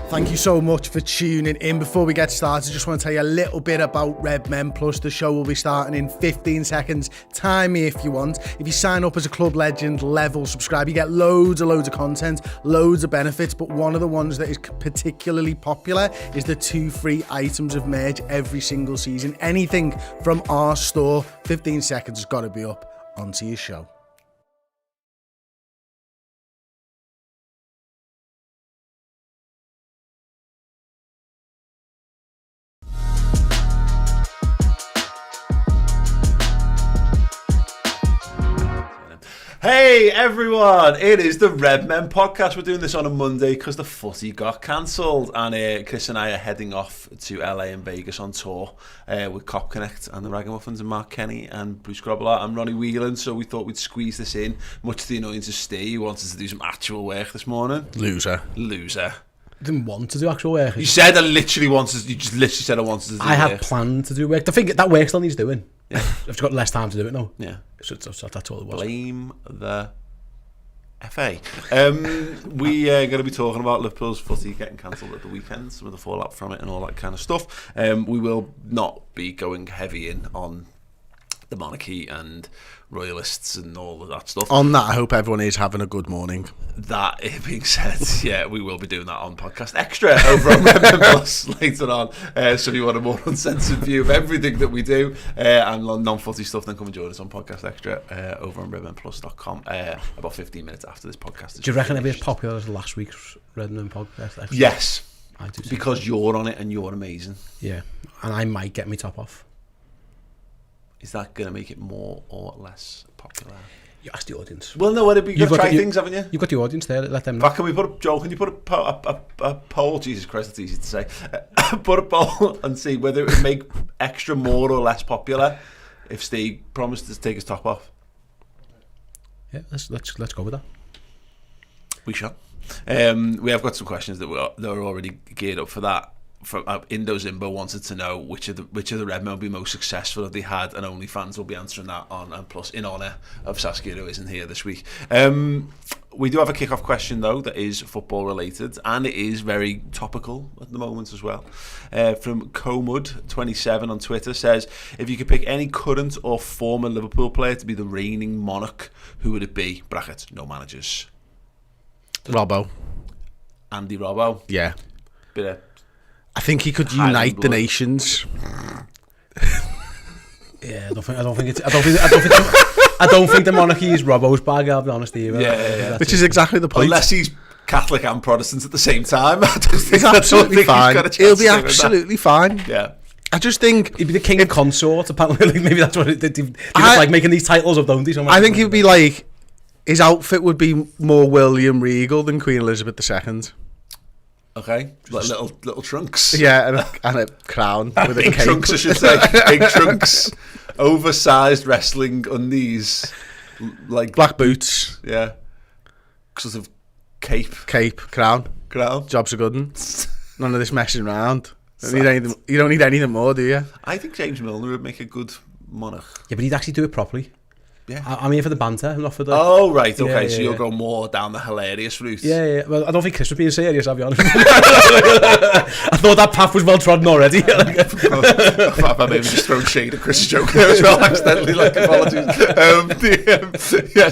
Thank you so much for tuning in. Before we get started, I just want to tell you a little bit about Redmen Plus. The show will be starting in 15 seconds. Time me if you want. If you sign up as a Club Legend level subscriber, you get loads of content, loads of benefits, but one of the ones that is particularly popular is the 2 free items of merch every single season. Anything from our store, 15 seconds has got to be up. Onto your show. Hey everyone, it is the Redmen podcast. We're doing this on a Monday because the footy got cancelled, and Chris and I are heading off to LA and Vegas on tour with Cop Connect and the Ragamuffins and Mark Kenny and Bruce Grobbelaar and Ronnie Whelan. So we thought we'd squeeze this in, much to the annoyance of Steve, who wanted to do some actual work this morning. Loser. Didn't want to do actual work. You said I literally wanted. You just literally said I wanted to do. I had planned to do work. The thing that work still needs doing. Yeah, I've just got less time to do it now. Yeah, so that's all it was. Blame the FA. We are going to be talking about Liverpool's footy getting cancelled at the weekend, some of the fallout from it and all that kind of stuff. We will not be going heavy in on the monarchy and royalists and all of that stuff. On that, I hope everyone is having a good morning. That being said, yeah, we will be doing that on Podcast Extra over on Redmen Plus later on. So if you want a more uncensored view of everything that we do and non-footy stuff, then come and join us on Podcast Extra over on redmenplus.com about 15 minutes after this podcast. Do you reckon it'll be as popular as last week's Redmen podcast? Extra? Yes, I do. Because you're on it and you're amazing. Yeah, and I might get me top off. Is that going to make it more or less popular? You ask the audience. Well, no, you've got to try things, haven't you? You've got the audience there. Let them know. Can we put up, Joel? Can you put a poll? Jesus Christ, that's easy to say. Put a poll and see whether it would make extra more or less popular if Steve promised to take his top off. Yeah, let's go with that. We shall. We have got some questions that are already geared up for that. From Indo Zimbo wanted to know which of the Redmen will be most successful if they had, and OnlyFans will be answering that on and plus in honour of Saskia, who isn't here this week. We do have a kick-off question though that is football related, and it is very topical at the moment as well. From Comud27 on Twitter says, if you could pick any current or former Liverpool player to be the reigning monarch, who would it be? Brackets, no managers. Robbo. Andy Robbo. Yeah. Bit of I think he could unite the nations. Yeah, I don't think the monarchy is Robbo's bag. I'll be honest with you. Yeah. Which is exactly the point. Unless he's Catholic and Protestant at the same time. I don't think, he's absolutely fine. He'll be absolutely fine. Yeah. I just think he'd be the king and consort. Apparently, maybe that's what they like making these titles up, don't they? I think he'd be like, his outfit would be more William Regal than Queen Elizabeth II. Okay, like little trunks. Yeah, and a crown with a big cape. Trunks, I should say. Big trunks, oversized wrestling undies, like black boots. Yeah, sort of cape, crown. Job's a good one. None of this messing around. You don't need anything more, do you? I think James Milner would make a good monarch. Yeah, but he'd actually do it properly. Yeah, I'm here for the banter, not for the... Oh, right, okay, so you'll go more down the hilarious route. Yeah. Well, I don't think Chris was being serious, I'll be honest. I thought that path was well trodden already. I maybe just thrown shade at Chris' joke there as well, accidentally, like, apologies.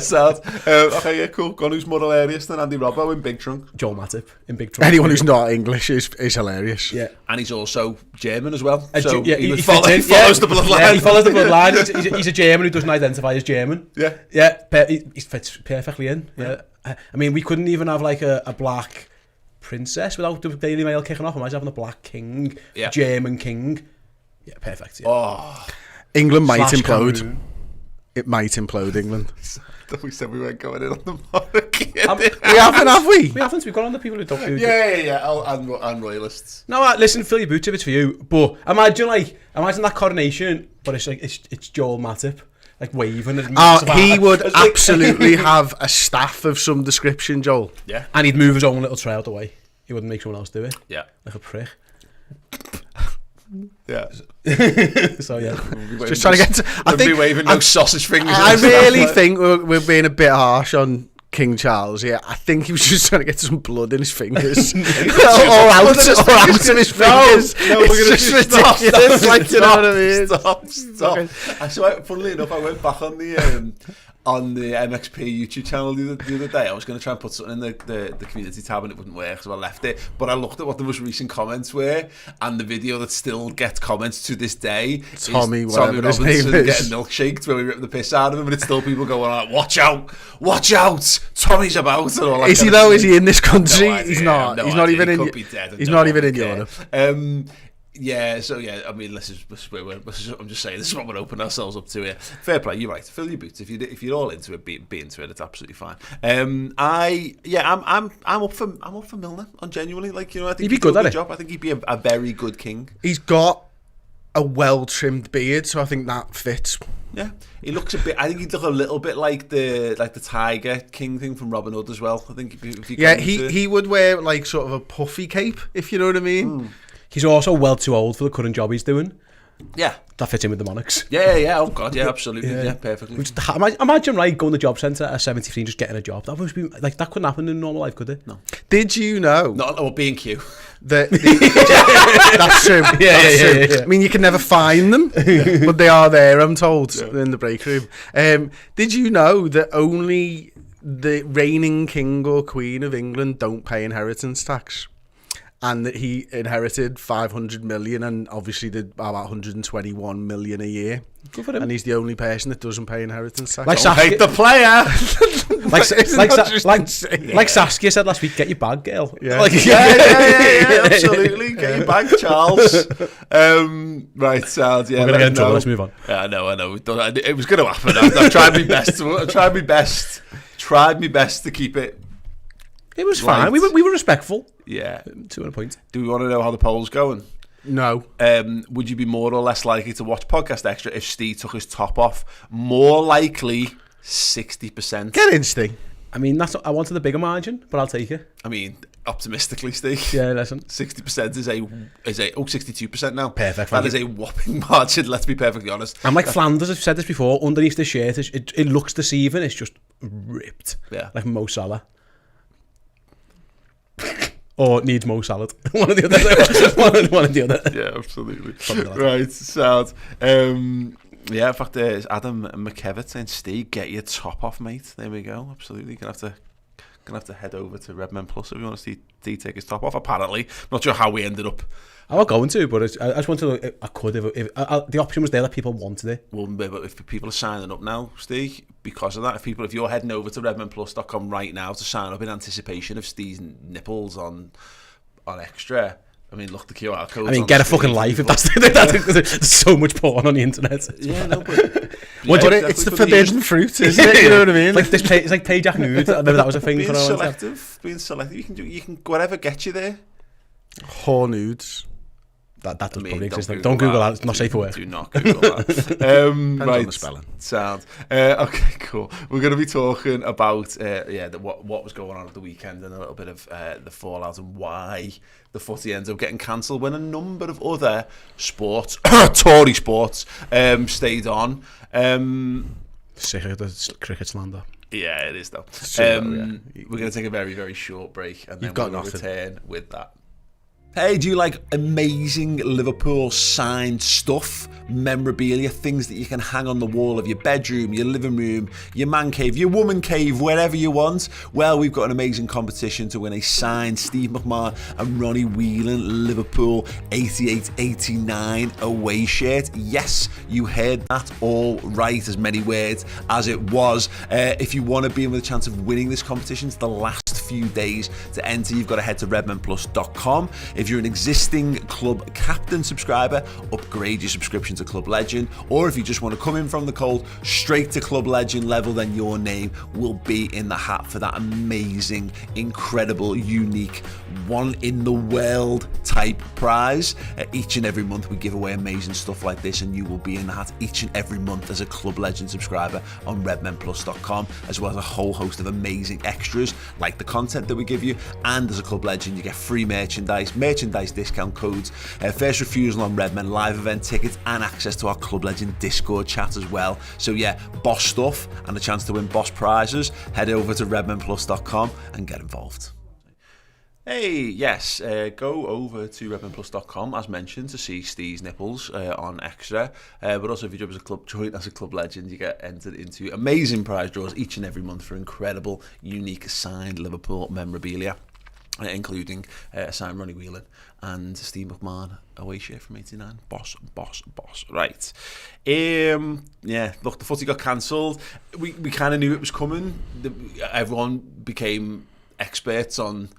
Sad. Okay, yeah, cool. Gone who's more hilarious than Andy Robbo in Big Trunk? Joel Matip in Big Trunk. Anyone who's not English is hilarious. Yeah. And he's also German as well. So he follows the bloodline. Yeah, he follows the bloodline. He's a German who doesn't identify as German. Yeah, he fits perfectly in. Yeah, I mean, we couldn't even have like a black princess without the Daily Mail kicking off. Imagine having a black king, German king. Yeah, perfect. Yeah. Oh, England might implode. Cameroon. It might implode England. We said we weren't going in on the monarchy. We haven't, have we? We haven't. We've got on the people who don't do it. Yeah. Oh, and royalists. No, listen, fill your boots if it's for you. But imagine that coronation, but it's like it's Joel Matip. Like waving at he would absolutely have a staff of some description, Joel. Yeah. And he'd move his own little trail away. He wouldn't make someone else do it. Yeah. Like a prick. Yeah. So yeah. Just trying to get to... I think waving no sausage fingers. I really think we're being a bit harsh on King Charles, yeah, I think he was just trying to get some blood in his fingers. or out of his fingers. No, we're going to stop. Like, you know what I mean? Stop. Okay. So, funnily enough, I went back on the MXP YouTube channel the other day. I was going to try and put something in the community tab and it wouldn't work, so I left it. But I looked at what the most recent comments were, and the video that still gets comments to this day Tommy is Tommy Robinson getting milkshaked where we rip the piss out of him, and it's still people going like, watch out, Tommy's about. And all that is he though? Is he in this country? No he's not. He's not even in. He's not even in Europe. Yeah, so yeah, I mean, I'm just saying, this is what we're opening ourselves up to here. Fair play, you're right. Fill your boots if you're all into it. Be into it. It's absolutely fine. I'm up for Milner. On genuinely, like, you know, I think he'd be good at it. Job. I think he'd be a very good king. He's got a well trimmed beard, so I think that fits. Yeah, he looks a bit. I think he'd look a little bit like the Tiger King thing from Robin Hood as well. I think he would wear like sort of a puffy cape, if you know what I mean. He's also well too old for the current job he's doing. Yeah. That fits in with the Monarchs. Yeah. Oh, God, yeah, absolutely. Yeah, perfectly. Imagine, right, going to the job centre at 73 and just getting a job. That must be, like, that couldn't happen in normal life, could it? No. Did you know? Not B&Q. That's true. Yeah. I mean, you can never find them, but they are there, I'm told, in the break room. Did you know that only the reigning king or queen of England don't pay inheritance tax? And that he inherited 500 million and obviously did about 121 million a year. Good for him. And he's the only person that doesn't pay inheritance tax. Like hate the player. like Saskia said last week, get your bag, girl. Yeah, absolutely. Get your bag, Charles. Right, sounds. Yeah, we're gonna get in trouble. Let's move on. Yeah, I know. We've done, it was going to happen. I've tried my best. Tried my best to keep it. It was fine. We were respectful. Yeah. 200 points. Do we want to know how the poll's going? No. Would you be more or less likely to watch Podcast Extra if Steve took his top off? More likely, 60%. Get in, Steve. I mean, I wanted a bigger margin, but I'll take it. I mean, optimistically, Steve. Yeah, listen. 60% is 62% now. Perfect. That is a whopping margin, let's be perfectly honest. I'm like Flanders, I've said this before, underneath the shirt, it looks deceiving, it's just ripped. Yeah. Like Mo Salah. Or needs Mo salad. One or the other. one or the other. Yeah, absolutely. Right, sound. Yeah, in fact, there's Adam McKevitt saying, Steve, get your top off, mate. There we go. Absolutely. Gonna have to head over to Redmen Plus if you want to see Steve take his top off. Apparently, I'm not sure how we ended up. I'm not going to, but I just wanted to. I could if the option was there that people wanted it. Well, but if people are signing up now, Steve, because of that, if you're heading over to redmenplus.com right now to sign up in anticipation of Steve's nipples on Extra. I mean, look, the QR code. I mean, get a fucking life if that's there's so much porn on the internet. Yeah, no, but it's the forbidden fruit, isn't it? You know what I mean? Like it's like pay Jack nude. I remember that was a thing. Being selective. You can whatever gets you there. Whore nudes. That does probably exist. Don't Google that. It's not safe for work. Do not Google that. Right. On the spelling. Sound. Okay, cool. We're going to be talking about what was going on at the weekend and a little bit of the fallout and why the footy ends up getting cancelled when a number of other sports, Tory sports, stayed on. Sick of the cricket slander. Yeah, it is though. We're going to take a very, very short break and then we'll return with that. Hey, do you like amazing Liverpool signed stuff, memorabilia, things that you can hang on the wall of your bedroom, your living room, your man cave, your woman cave, wherever you want? Well, we've got an amazing competition to win a signed Steve McMahon and Ronnie Whelan Liverpool 88-89 away shirt. Yes, you heard that all right, as many words as it was. If you want to be in with a chance of winning this competition, it's the last few days to enter. You've got to head to redmenplus.com. If you're an existing Club Captain subscriber, upgrade your subscription to Club Legend, or if you just want to come in from the cold straight to Club Legend level, then your name will be in the hat for that amazing, incredible, unique, one in the world type prize. Each and every month we give away amazing stuff like this, and you will be in that each and every month as a Club Legend subscriber on redmenplus.com, as well as a whole host of amazing extras like the content that we give you. And as a Club Legend, you get free merchandise discount codes, first refusal on Redmen live event tickets, and access to our Club Legend Discord chat as well. So yeah, boss stuff and a chance to win boss prizes. Head over to redmenplus.com and get involved. Hey, yes, go over to redmenplus.com, as mentioned, to see Steve's nipples on Extra. But also, if you join as a Club Legend, you get entered into amazing prize draws each and every month for incredible, unique signed Liverpool memorabilia, including a signed Ronnie Whelan and Steve McMahon away shirt from 89. Boss. Right. Yeah, look, the footy got cancelled. We kind of knew it was coming. Everyone became experts on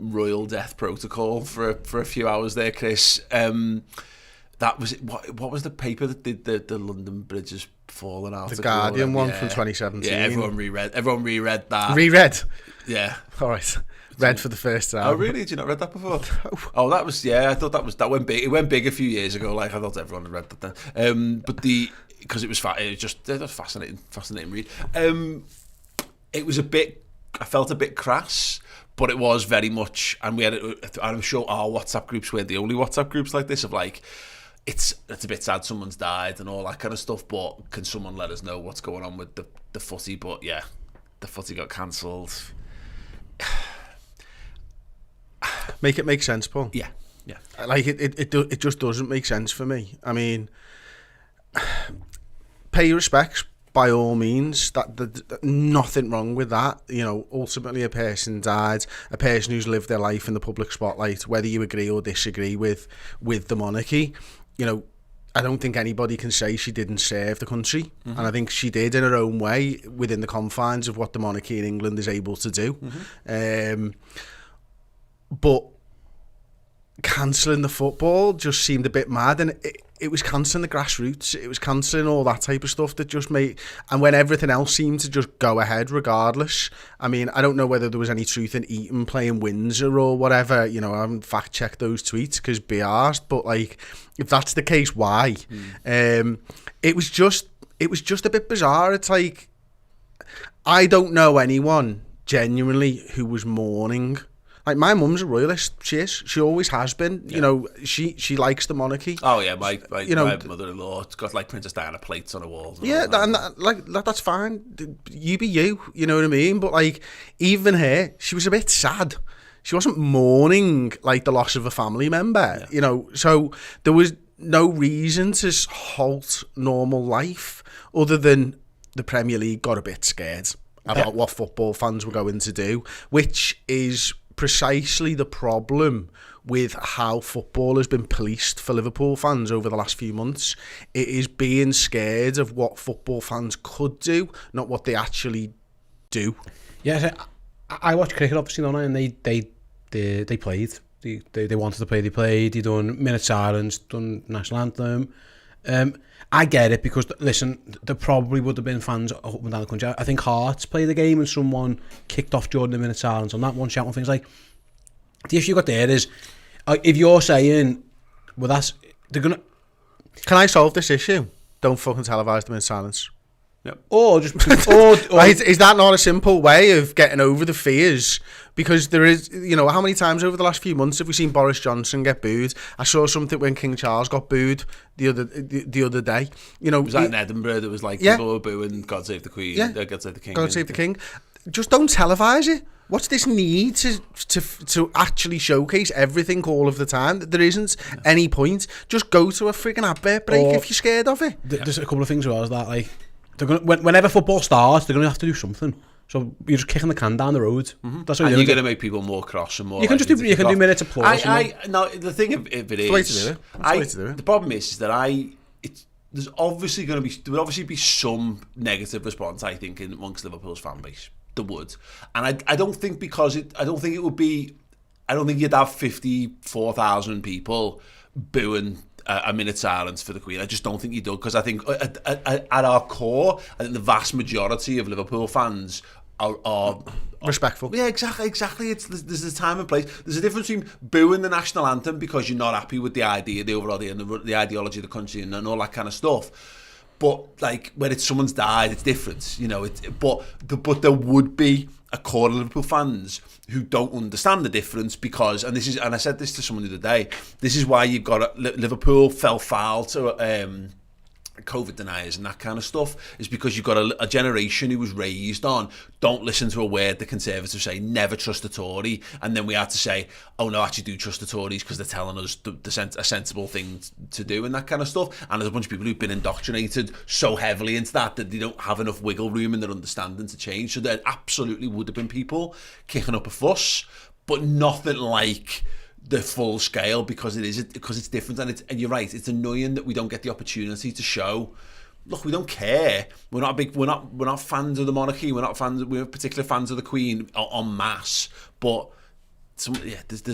royal death protocol for a few hours there, Chris. That was it. What was the paper that did the London Bridges falling out? The Guardian one from 2017. Yeah, everyone reread that. Reread? Yeah. All right. Read for the first time. Oh really? Did you not read that before? No. Oh, that was, yeah. I thought that went big. It went big a few years ago. Like, I thought everyone had read that then. But because it was fascinating read. It was a bit. I felt a bit crass. But it was very much, and we had, I'm sure our WhatsApp groups were the only WhatsApp groups like this, of like, it's a bit sad someone's died and all that kind of stuff, but can someone let us know what's going on with the footy? But yeah, the footy got cancelled. Make it make sense, Paul. Yeah. Like, it just doesn't make sense for me. I mean, pay your respects, by all means, that nothing wrong with that. You know, ultimately a person died, a person who's lived their life in the public spotlight, whether you agree or disagree with the monarchy. You know, I don't think anybody can say she didn't serve the country, and I think she did in her own way within the confines of what the monarchy in England is able to do. But cancelling the football just seemed a bit mad, and it was cancelling the grassroots, it was cancelling all that type of stuff that just made, and when everything else seemed to just go ahead regardless. I mean, I don't know whether there was any truth in Eton playing Windsor or whatever, you know, I haven't fact checked those tweets because be arsed, but like, if that's the case, why? It was just a bit bizarre. It's like, I don't know anyone genuinely who was mourning. Like, my mum's a royalist. She is. She always has been. Yeah. You know, she likes the monarchy. Oh yeah, my mother-in-law's got like Princess Diana plates on her walls. Yeah, that's fine. You be you. You know what I mean? But like, even her, she was a bit sad. She wasn't mourning like the loss of a family member. Yeah. You know, so there was no reason to halt normal life other than the Premier League got a bit scared about what football fans were going to do, which is precisely the problem with how football has been policed for Liverpool fans over the last few months. It is being scared of what football fans could do, not what they actually do. Yeah, I watch cricket obviously, don't I? And they played. They wanted to play. They played. They done minute silence. Done national anthem. I get it because, listen, there probably would have been fans up and down the country. I think Hearts played the game and someone kicked off during the minute silence on that one, shouting things like, the issue you got there is, if you're saying, well, they're going to... Can I solve this issue? Don't fucking televise them in silence. Yep. Or just... is that not a simple way of getting over the fears? Because there is, you know, how many times over the last few months have we seen Boris Johnson get booed? I saw something when King Charles got booed the other day. You know, was that in Edinburgh? There was like people were booing God Save the Queen, God Save the King. God Save the King. Just don't televise it. What's this need to actually showcase everything all of the time? There isn't any point. Just go to a freaking advert break if you're scared of it. There's a couple of things as well as that, like, they're gonna, whenever football starts, they're going to have to do something. So you're just kicking the can down the road. That's and you're going to make people more cross and more. You can just do minutes applause. No, the thing of it is, the way to do it. The problem is that there would obviously be some negative response, I think, amongst Liverpool's fan base. There would, and I don't think I don't think you'd have 54,000 people booing a minute silence for the Queen. I just don't think you do, because I think at our core, I think the vast majority of Liverpool fans are respectful. Yeah, exactly. There's a time and place. There's a difference between booing the national anthem because you're not happy with the idea, the overall idea, and the ideology of the country and all that kind of stuff. But like when it's someone's died, it's different, you know. But there would be a core of Liverpool fans who don't understand the difference because, and I said this to someone the other day. This is why you've got Liverpool fell foul to COVID deniers and that kind of stuff, is because you've got a generation who was raised on don't listen to a word the Conservatives say, never trust a Tory, and then we had to say, oh no, actually do trust the Tories because they're telling us a sensible thing to do and that kind of stuff. And there's a bunch of people who've been indoctrinated so heavily into that they don't have enough wiggle room in their understanding to change. So there absolutely would have been people kicking up a fuss, but nothing like the full scale because it's different, and you're right, it's annoying that we don't get the opportunity to show, look, we don't care, we're not fans of the monarchy, we're particular fans of the Queen en masse, but there's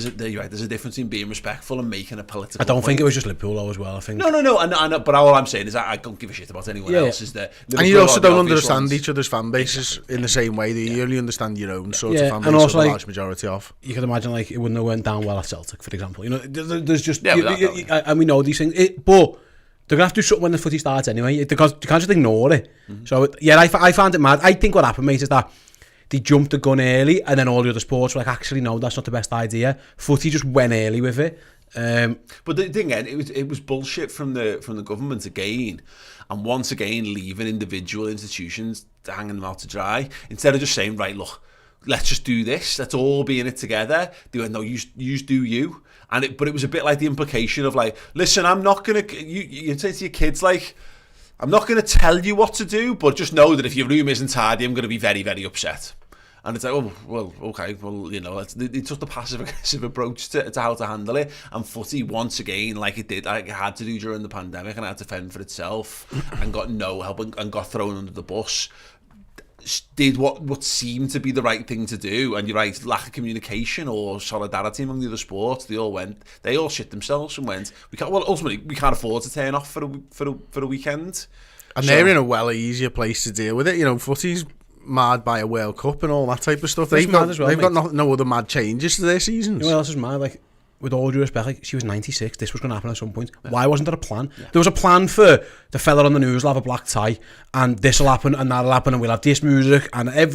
a difference in being respectful and making a political I don't point. think it was just Liverpool though as well. I think no, but all I'm saying is I don't give a shit about anyone else. Is there? And you also don't understand each other's fan bases in the same way that you only understand your own sort of fan base, and also, or the like, large majority of. You can imagine like it wouldn't have went down well at Celtic, for example. You know, there's just and we know these things, but they're gonna have to do something when the footy starts anyway. Because you can't just ignore it. So yeah, I found it mad. I think what happened, mate, is that they jumped the gun early, and then all the other sports were like, actually, no, that's not the best idea. Footy just went early with it. But the thing is, it was bullshit from the government again, and once again leaving individual institutions hanging them out to dry instead of just saying, right, look, let's just do this. Let's all be in it together. They went, no, you do you. But it was a bit like the implication of like, listen, I'm not gonna. You say to your kids like, I'm not going to tell you what to do, but just know that if your room isn't tidy, I'm going to be very, very upset. And it's like, oh, well, okay, well, you know, they took the passive-aggressive approach to how to handle it. And footy, once again, like it had to do during the pandemic, and it had to fend for itself, and got no help, and got thrown under the bus, did what seemed to be the right thing to do. And you're right, lack of communication or solidarity among the other sports. They all shit themselves and went, ultimately we can't afford to turn off for a weekend. And they're in a well easier place to deal with it. You know, footy's marred by a World Cup and all that type of stuff. They've got no other mad changes to their seasons. You know what else is mad? Like, with all due respect, like, she was 96. This was going to happen at some point. Yeah. Why wasn't there a plan? Yeah. There was a plan for the fella on the news will have a black tie, and this will happen, and that'll happen, and we'll have this music, and they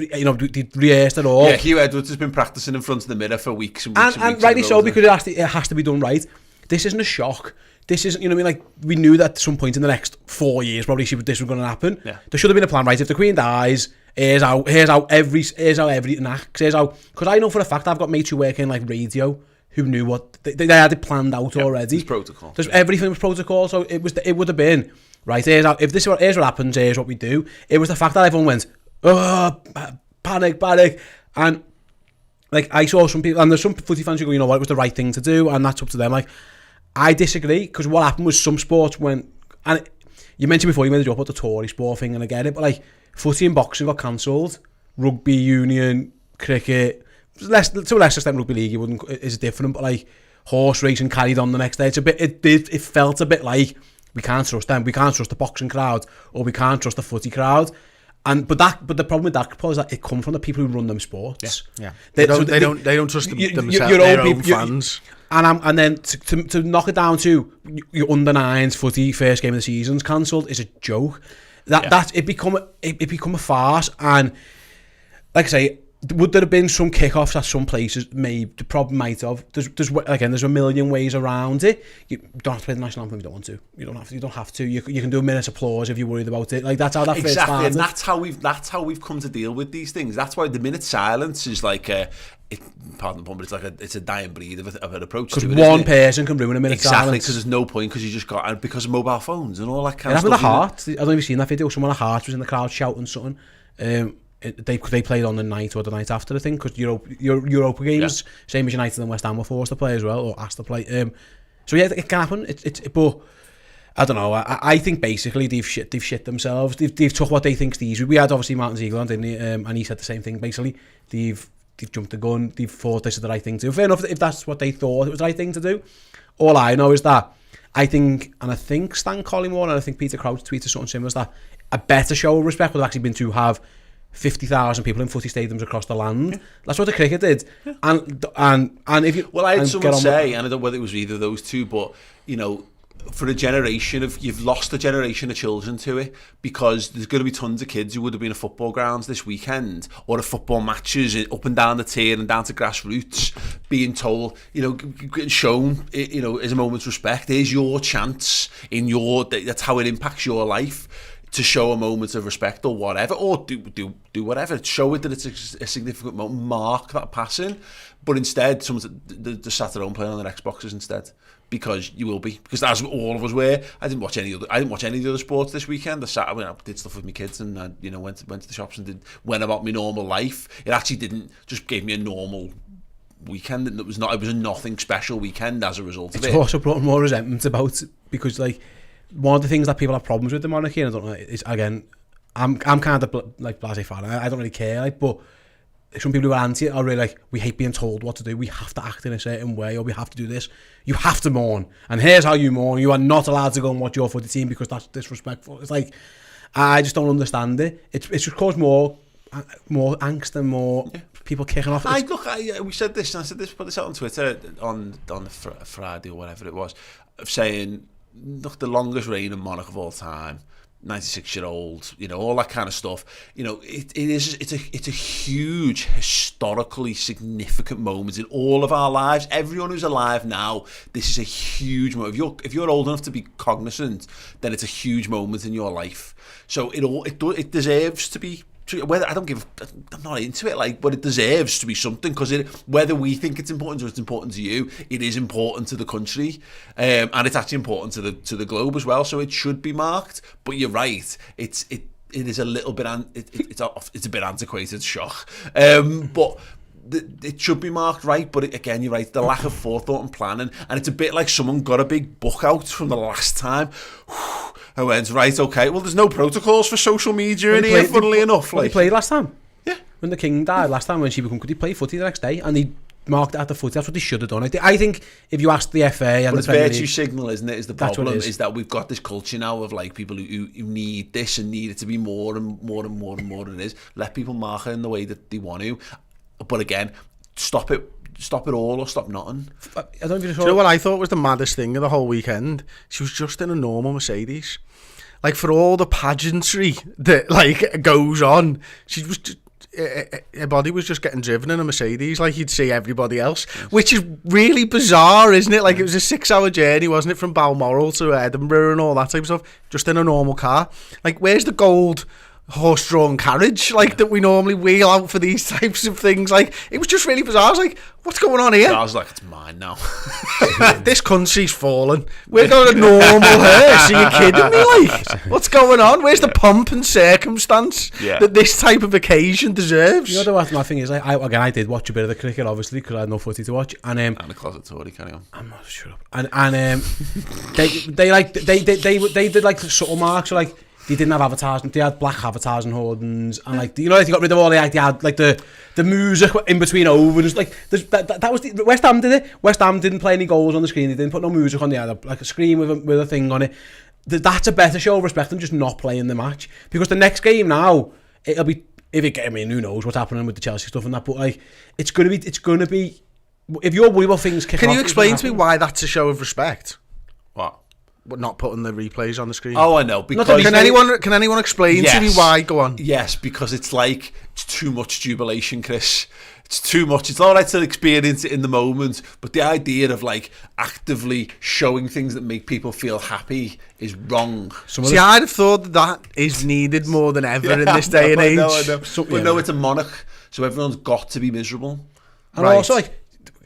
rehearsed it all. Yeah, Hugh Edwards has been practicing in front of the mirror for weeks and weeks. And rightly so, because it has to be done right. This isn't a shock. This isn't, you know what I mean? Like, we knew that at some point in the next 4 years, probably this was going to happen. Yeah. There should have been a plan, right? If the Queen dies, here's how everything acts. Because I know for a fact I've got mates who work in like radio who knew what they had it planned out already. There's protocol. Everything was protocol, so it would have been right. Here's what happens. Here's what we do. It was the fact that everyone went, oh, panic, and like I saw some people, and there's some footy fans who go, you know what, it was the right thing to do, and that's up to them. Like, I disagree, because what happened was some sports went, and you mentioned before, you made a joke about the Tory sport thing, and I get it, but like footy and boxing got cancelled, rugby union, cricket. To a lesser extent, rugby league is different, but like horse racing carried on the next day. It felt a bit like we can't trust them, we can't trust the boxing crowd, or we can't trust the footy crowd. But the problem with that is that it comes from the people who run them sports. Yeah. They don't trust themselves, their own fans. And then to knock it down to your under nines footy first game of the season's cancelled is a joke. It become a farce. And like I say, would there have been some kickoffs at some places? Maybe the problem might have. There's a million ways around it. You don't have to play the national anthem if you don't want to. You don't have to. You can do a minute's applause if you're worried about it. Like, that's how that first started. And that's how we've come to deal with these things. That's why the minute silence is like pardon the pun, but it's a dying breed of an approach. Because one person can ruin a minute silence. Exactly, because there's no point, because you just got, and because of mobile phones and all that kind of stuff. It happened to Heart. I don't know if you've seen that video. Someone at Heart was in the crowd shouting something. They played on the night or the night after, I think, because Europa games, same as United and West Ham, were forced to play as well, or asked to play. So yeah, it can happen. But I don't know. I think basically they've shit themselves. They've took what they think's the easy. We had obviously Martin Ziegler on, didn't he? And he said the same thing. Basically, they've jumped the gun. They've thought this is the right thing to do. Fair enough if that's what they thought it was the right thing to do. All I know is that I think Stan Collymore and I think Peter Crouch tweeted something similar, that a better show of respect would have actually been to have 50,000 people in footy stadiums across the land. That's what the cricket did. And if you... Well, I had someone say, and I don't know whether it was either of those two, but, you know, for a generation of, you've lost a generation of children to it, because there's going to be tons of kids who would have been at football grounds this weekend or at football matches up and down the tier and down to grassroots, being told, you know, getting shown, you know, as a moment's respect, here's your chance in your, that's how it impacts your life, to show a moment of respect or whatever, or do whatever, show it that it's a significant moment, mark that passing. But instead, someone's just sat at home playing on their Xboxes instead, because you will be, because that's what all of us were. I didn't watch any of the other sports this weekend. I did stuff with my kids, and I, you know, went to the shops and went about my normal life. It actually didn't, just gave me a normal weekend. It was a nothing special weekend as a result of it. It's also brought more resentment about, because like, one of the things that people have problems with the monarchy, and I don't know, is, again, I'm kind of like blasé fan. I don't really care, like, but some people who are anti it are really like, we hate being told what to do. We have to act in a certain way, or we have to do this. You have to mourn, and here's how you mourn. You are not allowed to go and watch your footy team because that's disrespectful. It's like, I just don't understand it. It's just caused more angst and more people kicking off. We said this, and I said this, put this out on Twitter on the Friday or whatever it was, of saying, look, the longest reigning monarch of all time, 96-year-old, you know, all that kind of stuff. You know, it's a huge, historically significant moment in all of our lives. Everyone who's alive now, this is a huge moment. If you're old enough to be cognizant, then it's a huge moment in your life. So it deserves to be. Whether I'm not into it, like, but it deserves to be something, because whether we think it's important or it's important to you, it is important to the country, and it's actually important to the globe as well. So it should be marked. But you're right, it is a little bit it's a bit antiquated, shock, but it should be marked, right? But again, you're right, the lack of forethought and planning, and it's a bit like someone got a big book out from the last time. I went, right, okay, well, there's no protocols for social media in here, funnily enough. When he played last time? Yeah. When the King died last time, when she became, could he play footy the next day? And he marked it at the footy. That's what they should have done. I think if you asked the FA and the virtue signal, isn't it, is the problem, is that we've got this culture now of like people who need this and need it to be more and more and more and more than it is. Let people mark it in the way that they want to. But again, stop it all or stop nothing. I don't know if you know what I thought was the maddest thing of the whole weekend? She was just in a normal Mercedes. Like, for all the pageantry that like goes on, she was just, her body was just getting driven in a Mercedes like you'd see everybody else, which is really bizarre, isn't it? Like, it was a 6-hour journey, wasn't it, from Balmoral to Edinburgh and all that type of stuff, just in a normal car. Like, where's the gold horse-drawn carriage like that we normally wheel out for these types of things? Like, it was just really bizarre. I was like, what's going on here? I was like, it's mine now. This country's fallen. We're going to normal hearse. Are you kidding me? Like, what's going on? Where's the pomp and circumstance that this type of occasion deserves? You know what my thing is? I did watch a bit of the cricket, obviously, because I had no footy to watch, and a closet Tory, carry on. I'm not sure. And they did like subtle marks, so like, they didn't have advertising. They had black advertising hoardings, and like, you know, they got rid of all the, like, they had like the music in between overs. Like, that was West Ham did it. West Ham didn't play any goals on the screen. They didn't put no music on. They had like a screen with a thing on it. That's a better show of respect than just not playing the match. Because the next game now, it'll be, I mean, who knows what's happening with the Chelsea stuff and that, but like, it's gonna be. If you're worried about things kicking off, can you explain to me why that's a show of respect? What? But not putting the replays on the screen. Oh, I know. Because can anyone explain to me why? Go on. Yes, because it's like, it's too much jubilation, Chris. It's too much. It's all right to experience it in the moment, but the idea of like actively showing things that make people feel happy is wrong. See, I'd have thought that is needed more than ever in this day and age. I know. But no, it's a monarch, so everyone's got to be miserable. And also, like,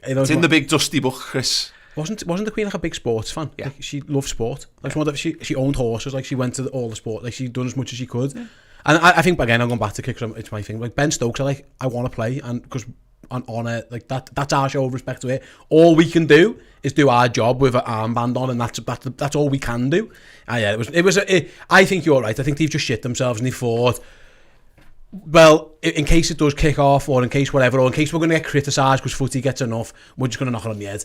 it's in the big dusty book, Chris. Wasn't the Queen like a big sports fan? Yeah. Like, she loved sport. Like, she owned horses. Like, she went to all the sport. Like, she'd done as much as she could. Yeah. And I think, again, I'm going back to kick, it's my thing. Like, Ben Stokes, I want to play, and because on honour, like, that's our show of respect to it. All we can do is do our job with an armband on, and that's all we can do. And yeah, I think you're right. I think they've just shit themselves, and they thought, well, in case it does kick off, or in case whatever, or in case we're going to get criticised because footy gets enough, we're just going to knock it on the head.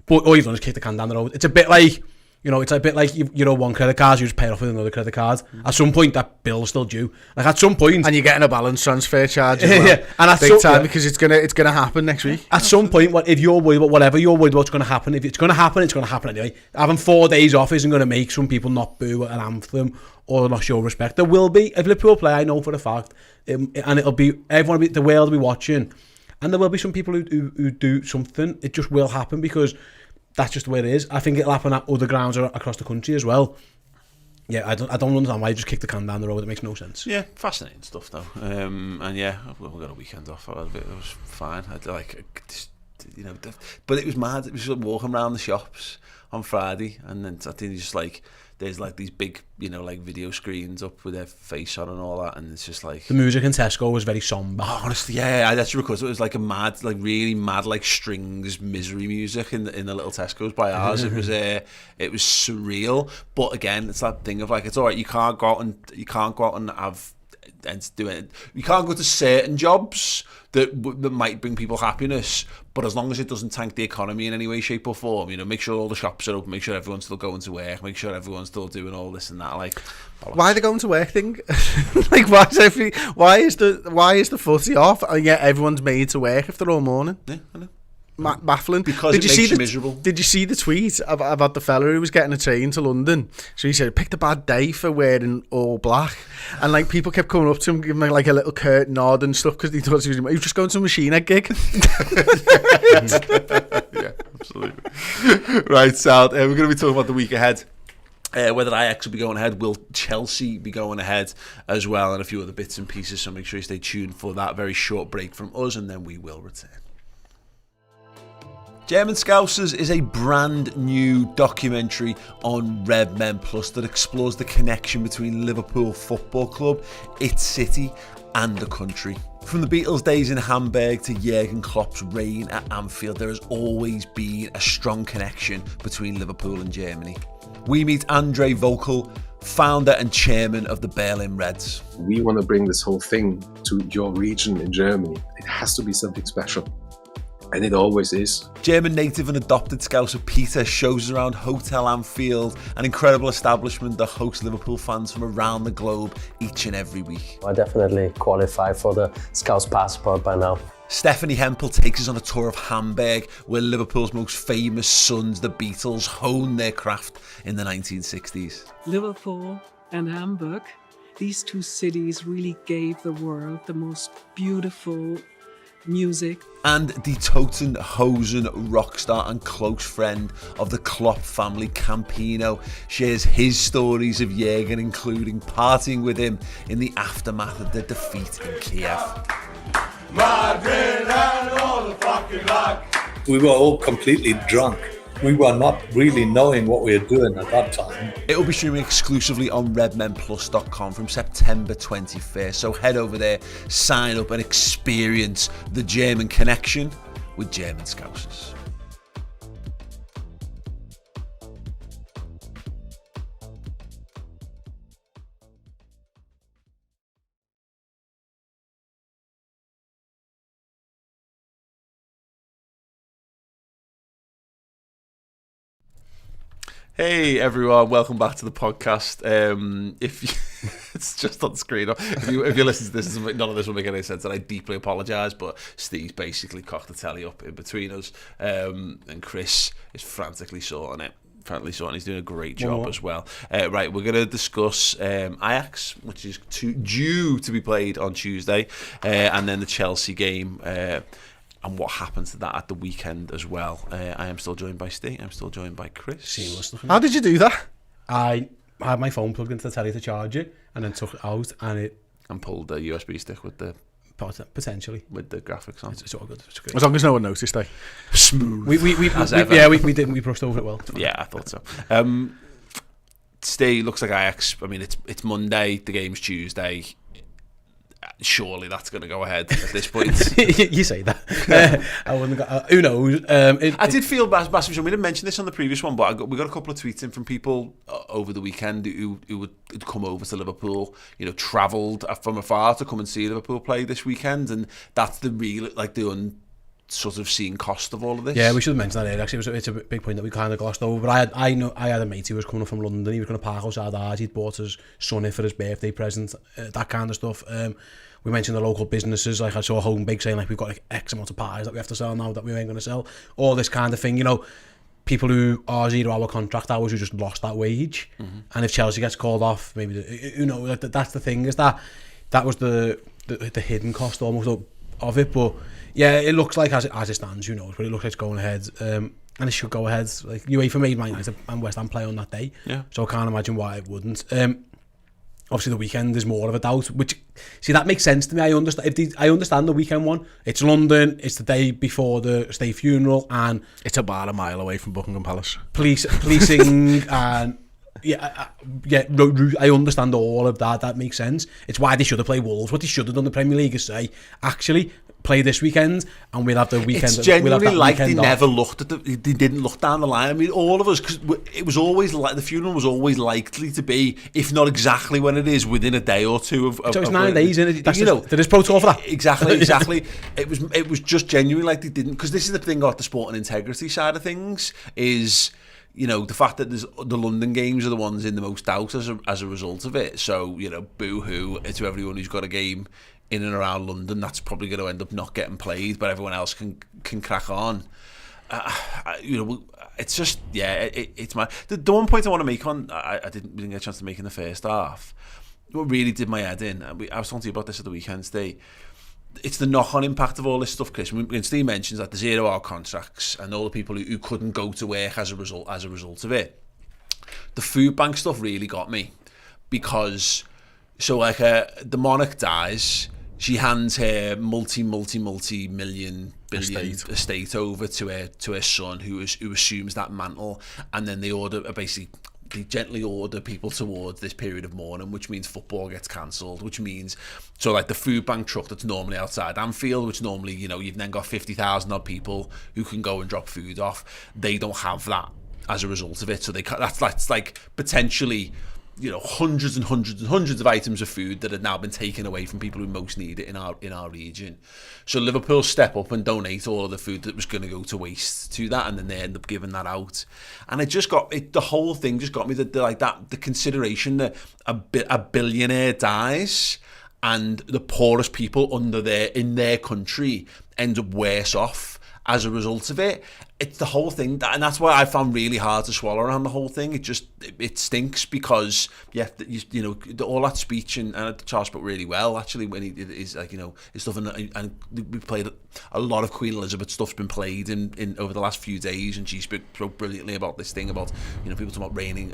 But all you've done is kick the can down the road. It's a bit like, You know, it's a bit like, one credit card, you just pay it off with another credit card. At some point, that bill's still due. Like, at some point... And you're getting a balance transfer charge as well. Yeah, and at big time, because it's gonna happen next week. At some point, if you're worried about whatever, you're worried about what's going to happen. If it's going to happen, it's going to happen anyway. Having 4 days off isn't going to make some people not boo at an anthem or not show respect. There will be, if Liverpool play, I know for a fact, and it'll be, the world will be watching, and there will be some people who do something. It just will happen because that's just the way it is. I think it'll happen at other grounds across the country as well. Yeah, I don't understand why you just kick the can down the road. It makes no sense. Yeah, fascinating stuff though. And yeah, we got a weekend off. It was fine. But it was mad. It was just walking around the shops on Friday, and then I think just like there's like these big, like video screens up with their face on and all that, and it's just like... The music in Tesco was very somber. Oh, honestly, yeah, that's because it was like a mad, like really mad, like strings misery music in the little Tesco's by ours. It was surreal, but again, it's that thing of like, it's all right. You can't go out and have and do it. You can't go to certain jobs that might bring people happiness, but as long as it doesn't tank the economy in any way, shape or form, make sure all the shops are open, make sure everyone's still going to work, make sure everyone's still doing all this and that. Like, bollocks. Why are they going to work thing? Like, why is the footy off and yet everyone's made to work if they're all morning? Yeah, I know. Baffling. Because it makes you miserable. Did you see the tweet about the fella who was getting a train to London? So he said, picked a bad day for wearing all black. And like people kept coming up to him, giving him like a little curt nod and stuff because he thought he was just going to a machine head gig. Yeah, absolutely. Right, Sal, we're going to be talking about the week ahead. Whether Ajax will be going ahead, will Chelsea be going ahead as well, and a few other bits and pieces. So make sure you stay tuned for that very short break from us, and then we will return. German Scousers is a brand new documentary on Redmen Plus that explores the connection between Liverpool Football Club, its city and the country. From the Beatles' days in Hamburg to Jurgen Klopp's reign at Anfield, there has always been a strong connection between Liverpool and Germany. We meet Andre Vocal, founder and chairman of the Berlin Reds. We want to bring this whole thing to your region in Germany. It has to be something special. And it always is. German native and adopted Scouser Peter shows us around Hotel Anfield, an incredible establishment that hosts Liverpool fans from around the globe each and every week. I definitely qualify for the Scouts passport by now. Stephanie Hempel takes us on a tour of Hamburg, where Liverpool's most famous sons, the Beatles, honed their craft in the 1960s. Liverpool and Hamburg, these two cities really gave the world the most beautiful music. And the Totenhausen rock star and close friend of the Klopp family, Campino, shares his stories of Jurgen, including partying with him in the aftermath of the defeat in Kiev. Madrid and all the fucking luck. We were all completely drunk. We were not really knowing what we were doing at that time. It will be streaming exclusively on redmenplus.com from September 21st. So head over there, sign up and experience the German connection with German Scousers. Hey everyone, welcome back to the podcast. If you, it's just on the screen. If you listen to this, none of this will make any sense, and I deeply apologise. But Steve's basically cocked the telly up in between us, and Chris is frantically sorting it. He's doing a great job as well. Right, we're going to discuss Ajax, which is due to be played on Tuesday, and then the Chelsea game. And what happens to that at the weekend as well. I am still joined by Steve. I'm still joined by Chris. Seamless. How did you do that? I had my phone plugged into the telly to charge it, and then took it out and pulled the USB stick with the potentially with the graphics on. It's all good. It's great. As long as no one noticed, Smooth. We didn't. We brushed over it well. Yeah, I thought so. Steve, looks like Ajax. I mean, it's Monday. The game's Tuesday. Surely that's going to go ahead at this point. You say that. I wouldn't. Who knows? I did feel massive. We didn't mention this on the previous one, but we got a couple of tweets in from people over the weekend who would come over to Liverpool. Travelled from afar to come and see Liverpool play this weekend, and that's the real sort of seen cost of all of this. Yeah, we should mention that earlier. Actually, it's a big point that we kind of glossed over. But I had a mate who was coming up from London. He was going to park outside ours. He'd bought his son for his birthday present, that kind of stuff. We mentioned the local businesses. Like I saw Home Big saying like we've got like X amount of pies that we have to sell now that we ain't going to sell. All this kind of thing, you know. People who are 0 hour contract hours who just lost that wage, and if Chelsea gets called off, maybe that's the thing, is that was the hidden cost almost of it. But yeah, it looks like as it stands, who knows, but it looks like it's going ahead, and it should go ahead. Like UEFA made Man United and West Ham play on that day, so I can't imagine why it wouldn't. Obviously the weekend is more of a doubt, which, see, that makes sense to me. I understand the weekend one. It's London, it's the day before the state funeral, and it's about a mile away from Buckingham Palace. Policing and I understand all of that. That makes sense. It's why they should have played Wolves. What they should have done, the Premier League, is say, actually, play this weekend and we'll have the weekend. It's genuinely like they never looked at they didn't look down the line. I mean, all of us, because it was always like the funeral was always likely to be, if not exactly when it is, within a day or two of so it's 9 days, isn't it? There is protocol for that. Exactly. It was just genuinely like they didn't, because this is the thing about the sport and integrity side of things is, you know, the fact that the London games are the ones in the most doubt as a result of it. So, you know, boo-hoo to everyone who's got a game in and around London that's probably going to end up not getting played, but everyone else can crack on. You know, it's just, it's my... The one point I want to make on, I didn't get a chance to make in the first half, what really did my head in, I was talking to you about this at the weekend today, it's the knock-on impact of all this stuff, Chris. When Steve mentions that the 0 hour contracts and all the people who couldn't go to work as a result of it, the food bank stuff really got me, because so like the monarch dies, she hands her multi-million billion estate over to her son, who assumes that mantle, and then they gently order people towards this period of mourning, which means football gets cancelled, which means, so like the food bank truck that's normally outside Anfield, which normally, you know, you've then got 50,000 odd people who can go and drop food off, they don't have that as a result of it. So that's like potentially, you know, hundreds and hundreds and hundreds of items of food that have now been taken away from people who most need it in our region. So Liverpool step up and donate all of the food that was going to go to waste to that, and then they end up giving that out. And it just got the whole thing just got me the consideration that a billionaire dies and the poorest people in their country end up worse off as a result of it. It's the whole thing, and that's why I found really hard to swallow around the whole thing. It stinks, because you know, all that speech, and Charles spoke really well actually when he is like, you know, his stuff, and we played a lot of Queen Elizabeth stuff's been played in over the last few days, and she spoke brilliantly about this thing about, you know, people talking about reigning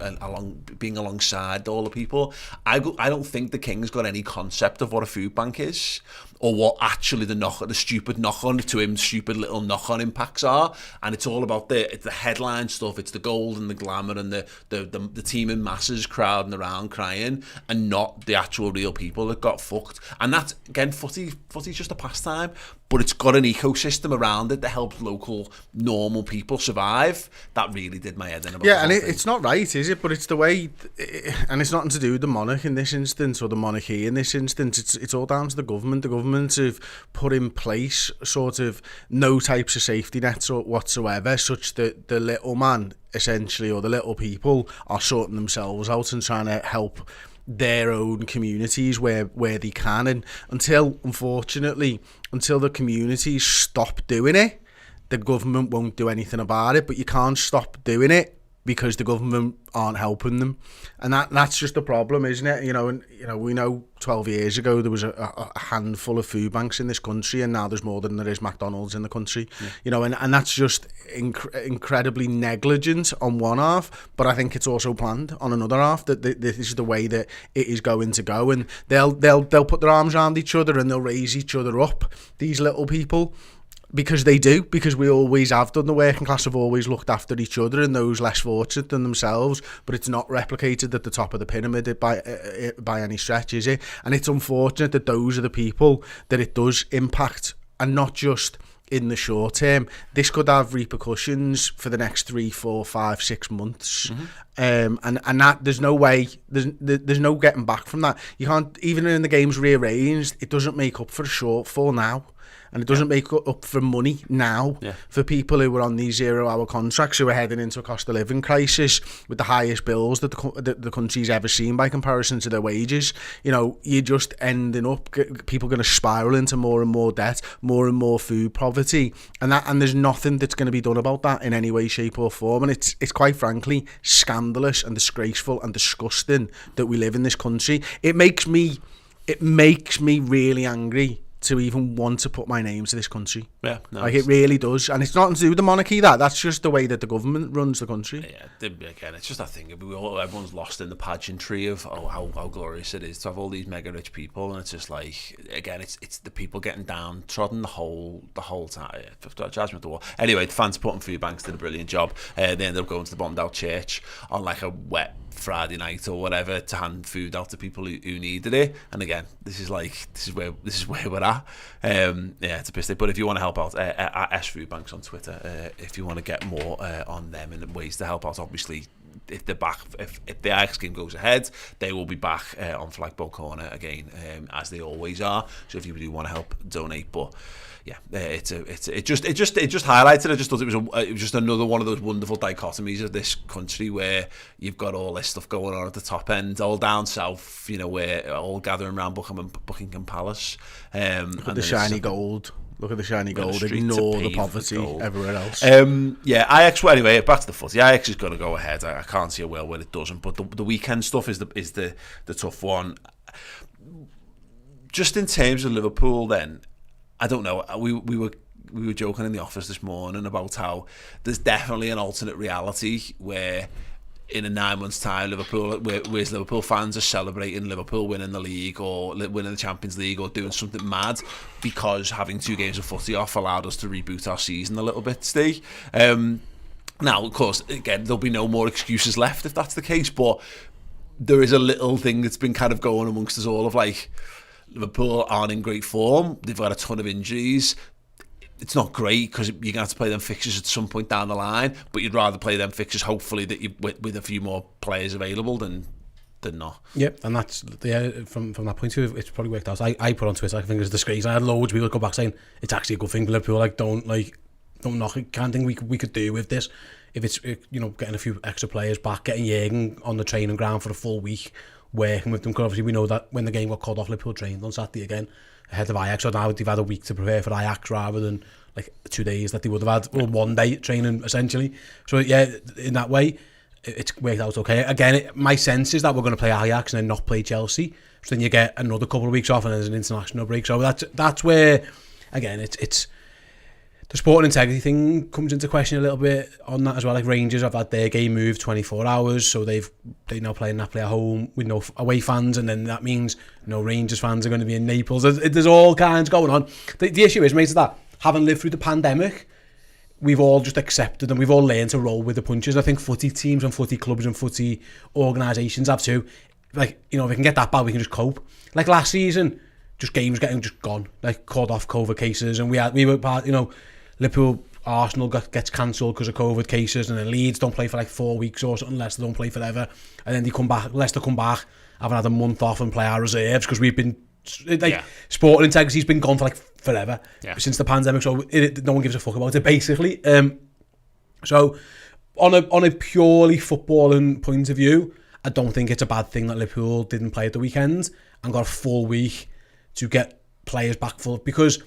being alongside all the people. I don't think the King's got any concept of what a food bank is, or what actually the stupid knock-on to him, stupid little knock-on impacts are. And it's all about it's the headline stuff, it's the gold and the glamour and the team in masses crowding around crying, and not the actual real people that got fucked. And that's, again, footy's just a pastime, but it's got an ecosystem around it that helps local normal people survive. That really did my head in about and it's not right, is it? But it's the way, and it's nothing to do with the monarch in this instance, or the monarchy in this instance. It's all down to the government. The government have put in place sort of no types of safety nets or whatsoever, such that the little man, essentially, or the little people, are sorting themselves out and trying to help their own communities where they can. And unfortunately, until the communities stop doing it, the government won't do anything about it. But you can't stop doing it because the government aren't helping them, and that's just the problem, isn't it? You know, and you know, we know 12 years ago there was a handful of food banks in this country, and now there's more than there is McDonald's in the country. You know, and that's just incredibly negligent on one half, but I think it's also planned on another half, that this is the way that it is going to go, and they'll put their arms around each other and they'll raise each other up, these little people. Because we always have done. The working class have always looked after each other and those less fortunate than themselves, but it's not replicated at the top of the pyramid by any stretch, is it? And it's unfortunate that those are the people that it does impact, and not just in the short term. This could have repercussions for the next 3, 4, 5, 6 months. And that there's no way, there's no getting back from that. You can't, even in the game's rearranged, it doesn't make up for a shortfall now. And it doesn't make up for money now for people who were on these 0-hour contracts who are heading into a cost of living crisis with the highest bills that the country's ever seen by comparison to their wages. You know, you're just ending up, people going to spiral into more and more debt, more and more food poverty, and there's nothing that's going to be done about that in any way, shape or form. And it's quite frankly scandalous and disgraceful and disgusting that we live in this country. It makes me really angry to even want to put my name to this country. Yeah, no, like it really does, and it's nothing to do with the monarchy. That's just the way that the government runs the country. Yeah, again, it's just that thing. Everyone's lost in the pageantry of how glorious it is to have all these mega rich people, and it's just like, again, it's the people getting downtrodden the whole time. Judgment the wall. Anyway, the fans supporting food banks did a brilliant job. They ended up going to the bombed out church on like a wet Friday night or whatever to hand food out to people who needed it. And again, this is where we're at. It's a piss take. But if you want to help out, at Food Banks on Twitter, if you want to get more on them and ways to help out, obviously. If the Ajax game goes ahead, they will be back on Flagpole Corner again, as they always are. So if you do want to help donate, but yeah, it just highlighted. I just thought it was just another one of those wonderful dichotomies of this country where you've got all this stuff going on at the top end, all down south, you know, where all gathering around Buckingham Palace. Look at the shiny gold. Look at the shiny gold. Ignore the poverty everywhere else. Ajax. Well, anyway, back to the footy. Ajax is going to go ahead. I can't see a world where it doesn't. But the weekend stuff is the tough one. Just in terms of Liverpool, then I don't know. We were joking in the office this morning about how there's definitely an alternate reality where, in a 9 months' time, whereas Liverpool fans are celebrating Liverpool winning the league or winning the Champions League or doing something mad because having 2 games of footy off allowed us to reboot our season a little bit, Steve. Now, of course, again, there'll be no more excuses left if that's the case, but there is a little thing that's been kind of going amongst us all of like, Liverpool aren't in great form. They've got a ton of injuries. It's not great because you're going to have to play them fixtures at some point down the line, but you'd rather play them fixtures hopefully that you with a few more players available than not. Yep, and that's from that point of view, it's probably worked out. I put on Twitter, I think it's a disgrace. I had loads of people go back saying it's actually a good thing for Liverpool. Don't knock it. Can't think we could do with this if it's, you know, getting a few extra players back, getting Jürgen on the training ground for a full week, working with them. Because obviously we know that when the game got called off, Liverpool trained on Saturday again ahead of Ajax, so now they've had a week to prepare for Ajax rather than like 2 days that they would have had, or 1 day training essentially. So yeah, in that way it's worked out okay. Again, my sense is that we're going to play Ajax and then not play Chelsea, so then you get another couple of weeks off and there's an international break. So that's where, again, it's the sporting integrity thing comes into question a little bit on that as well. Like Rangers have had their game moved 24 hours, so they now play Napoli at home with no away fans, and then that means no Rangers fans are going to be in Naples. There's all kinds going on. The issue is, mate, is that having lived through the pandemic, we've all just accepted and we've all learned to roll with the punches. I think footy teams and footy clubs and footy organisations have too. Like, you know, if we can get that bad, we can just cope. Like last season, just games getting just gone, like called off COVID cases, and we were part, you know, Liverpool, Arsenal gets cancelled because of COVID cases, and then Leeds don't play for like 4 weeks or something, unless they don't play forever, and then they come back, Leicester come back, having had a month off and play our reserves because we've been sporting integrity's been gone for like forever since the pandemic, so no one gives a fuck about it basically. So on a purely footballing point of view, I don't think it's a bad thing that Liverpool didn't play at the weekend and got a full week to get players back full, because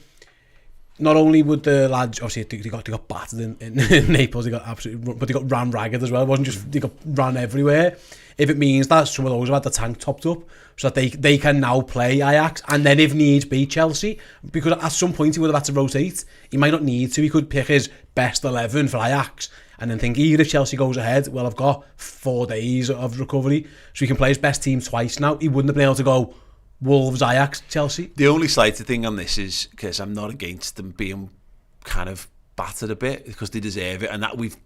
not only would the lads, obviously they got battered in Naples, they got absolutely, but they got ran ragged as well. It wasn't just they got ran everywhere. If it means that some of those have had the tank topped up, so that they can now play Ajax and then if needs be Chelsea, because at some point he would have had to rotate. He might not need to. He could pick his best 11 for Ajax and then think, either if Chelsea goes ahead, well, I've got 4 days of recovery, so he can play his best team twice now. He wouldn't have been able to go Wolves, Ajax, Chelsea. The only slighted thing on this is, because I'm not against them being kind of battered a bit, because they deserve it, and that we've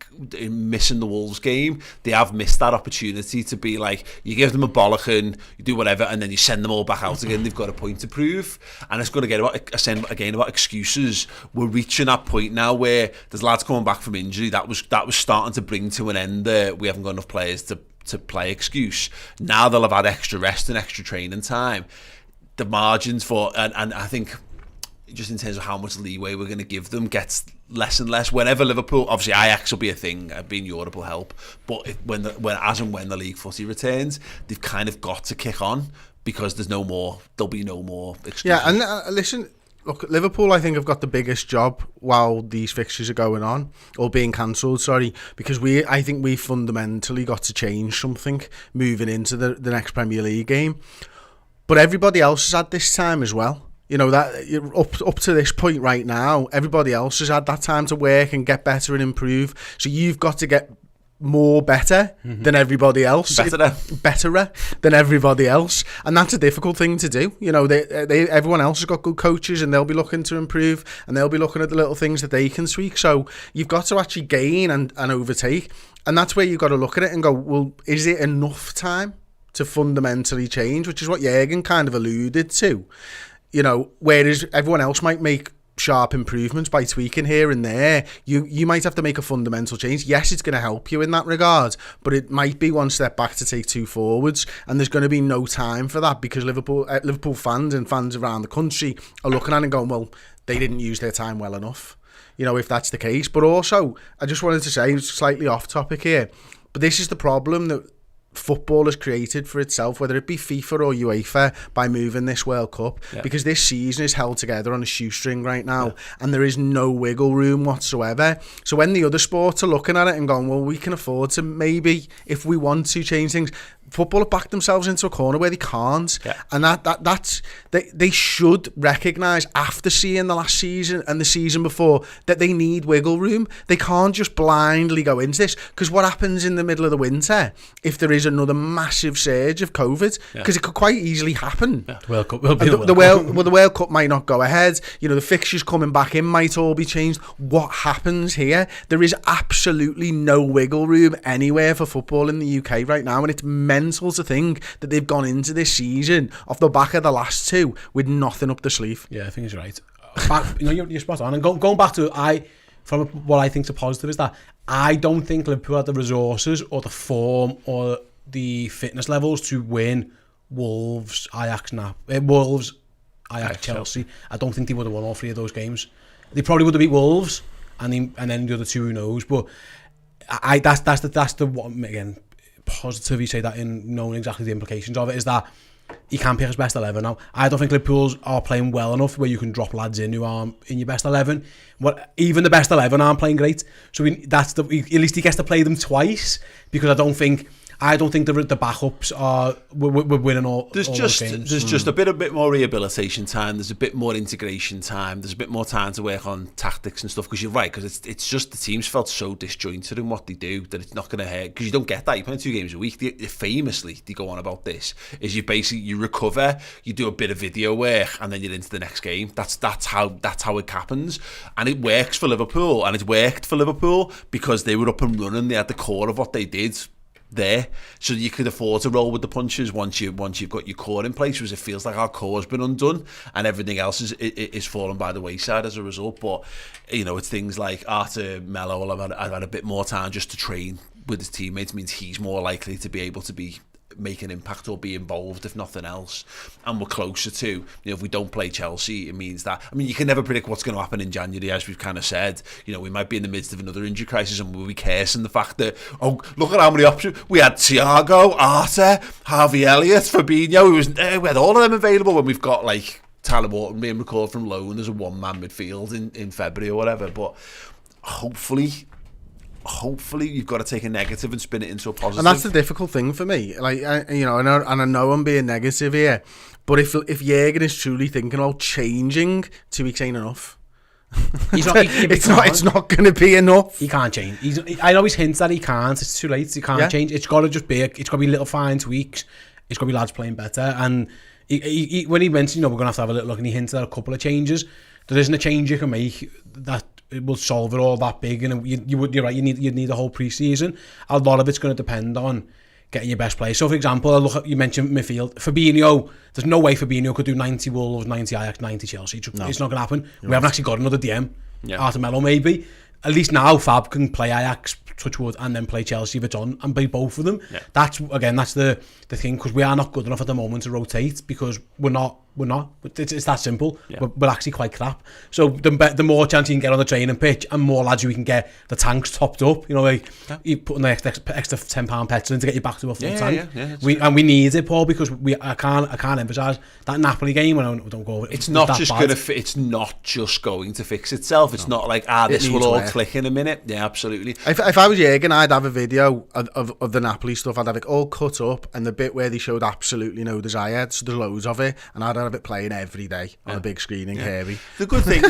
missing the Wolves game, they have missed that opportunity to be like, you give them a bollocking, you do whatever, and then you send them all back out again. They've got a point to prove, and it's going to get about excuses. We're reaching that point now where there's lads coming back from injury that was starting to bring to an end. We haven't got enough players to play excuse. Now they'll have had extra rest and extra training time. The margins for, and I think just in terms of how much leeway we're going to give them, gets less and less. Whenever Liverpool, obviously Ajax will be a thing, being Europe will help, but when the league footy returns, they've kind of got to kick on, because there'll be no more excuses. Yeah, and listen, look, Liverpool, I think, have got the biggest job while these fixtures are going on, or being cancelled, sorry, because I think we fundamentally got to change something moving into the next Premier League game. But everybody else has had this time as well. You know, that up to this point right now, everybody else has had that time to work and get better and improve. So you've got to get better than everybody else. Betterer than everybody else. And that's a difficult thing to do. You know, everyone else has got good coaches, and they'll be looking to improve, and they'll be looking at the little things that they can tweak. So you've got to actually gain and overtake. And that's where you've got to look at it and go, well, is it enough time to fundamentally change? Which is what Jürgen kind of alluded to. You know, whereas everyone else might make sharp improvements by tweaking here and there, you might have to make a fundamental change. Yes, it's going to help you in that regard, but it might be one step back to take two forwards, and there's going to be no time for that, because Liverpool fans and fans around the country are looking at it and going, well, they didn't use their time well enough, you know, if that's the case. But also, I just wanted to say, slightly off topic here, but this is the problem that football has created for itself, whether it be FIFA or UEFA, by moving this World Cup, because this season is held together on a shoestring right now, and there is no wiggle room whatsoever. So when the other sports are looking at it and going, well, we can afford to maybe, if we want to change things, football have backed themselves into a corner where they can't. And that's they should recognise, after seeing the last season and the season before, that they need wiggle room. They can't just blindly go into this, because what happens in the middle of the winter if there is another massive surge of COVID? Because it could quite easily happen. The World Cup will be the World Cup might not go ahead. You know, the fixtures coming back in might all be changed. What happens here? There is absolutely no wiggle room anywhere for football in the UK right now, and it's mental to think that they've gone into this season off the back of the last two with nothing up the sleeve. Yeah, I think he's right. You're spot on. And going back to from what I think is a positive is that I don't think Liverpool had the resources or the form or the fitness levels to win Wolves, Ajax, Chelsea. I don't think they would have won all three of those games. They probably would have beat Wolves, and then the other two, who knows. But that's the one, again, positive, you say that in knowing exactly the implications of it, is that you can pick his best 11 now. I don't think Liverpool are playing well enough where you can drop lads in who aren't in your best 11. Even the best 11 aren't playing great. So at least he gets to play them twice, because I don't think the backups are we're winning all those games. There's just a bit more rehabilitation time. There's a bit more integration time. There's a bit more time to work on tactics and stuff. Because you're right, because it's just the teams felt so disjointed in what they do that it's not going to hurt. Because you don't get that. You're playing 2 games a week. Famously, they go on about this. Is you recover, you do a bit of video work, and then you're into the next game. That's how it happens, and it works for Liverpool, and it worked for Liverpool because they were up and running. They had the core of what they did there, so you could afford to roll with the punches once you've got your core in place, because it feels like our core's been undone and everything else is fallen by the wayside as a result. But you know, it's things like Arthur Melo will have had a bit more time just to train with his teammates, means he's more likely to be able to make an impact or be involved, if nothing else. And we're closer to, you know, if we don't play Chelsea, it means that, I mean, you can never predict what's going to happen in January, as we've kind of said. You know, we might be in the midst of another injury crisis, and we'll be cursing the fact that, oh, look at how many options we had: Thiago, Arthur, Harvey Elliott, Fabinho. We had all of them available when we've got like Tyler Morton being recalled from loan as a one-man midfield in February or whatever. But hopefully you've got to take a negative and spin it into a positive. And that's the difficult thing for me. Like, I know I'm being negative here, but if Jürgen is truly thinking about changing, 2 weeks ain't enough. It's not going to be enough. He can't change. I know he's hints that he can't. It's too late. He can't change. It's got to be little fine tweaks. It's got to be lads playing better. And he, when he mentioned, we're going to have a little look, and he hinted at a couple of changes. There isn't a change you can make that it will solve it all that big, and you're right. You'd need a whole pre-season. A lot of it's going to depend on getting your best players. So, for example, you mentioned midfield. Fabinho, there's no way Fabinho could do 90 Wolves, 90 Ajax, 90 Chelsea. It's not going to happen. We haven't actually got another DM. Arthur Melo, maybe. At least now Fab can play Ajax, Touchwood, and then play Chelsea if it's on, and play both of them. That's the thing, because we are not good enough at the moment to rotate, because we're not we're not. It's that simple. Yeah. We're actually quite crap. So the more chance you can get on the training pitch and more lads we can get the tanks topped up, you know, like you put the extra £10 petrol in to get you back to a full tank. We need it, Paul, because I can't emphasise that Napoli game when I don't go over it. It's not just going to fix itself. It's not like this will all click in a minute. Yeah, absolutely. If I was Jürgen, I'd have a video of the Napoli stuff. I'd have it all cut up, and the bit where they showed absolutely no desire, so there's loads of it, and I'd have it playing every day on a big screen in Kirby. The good thing.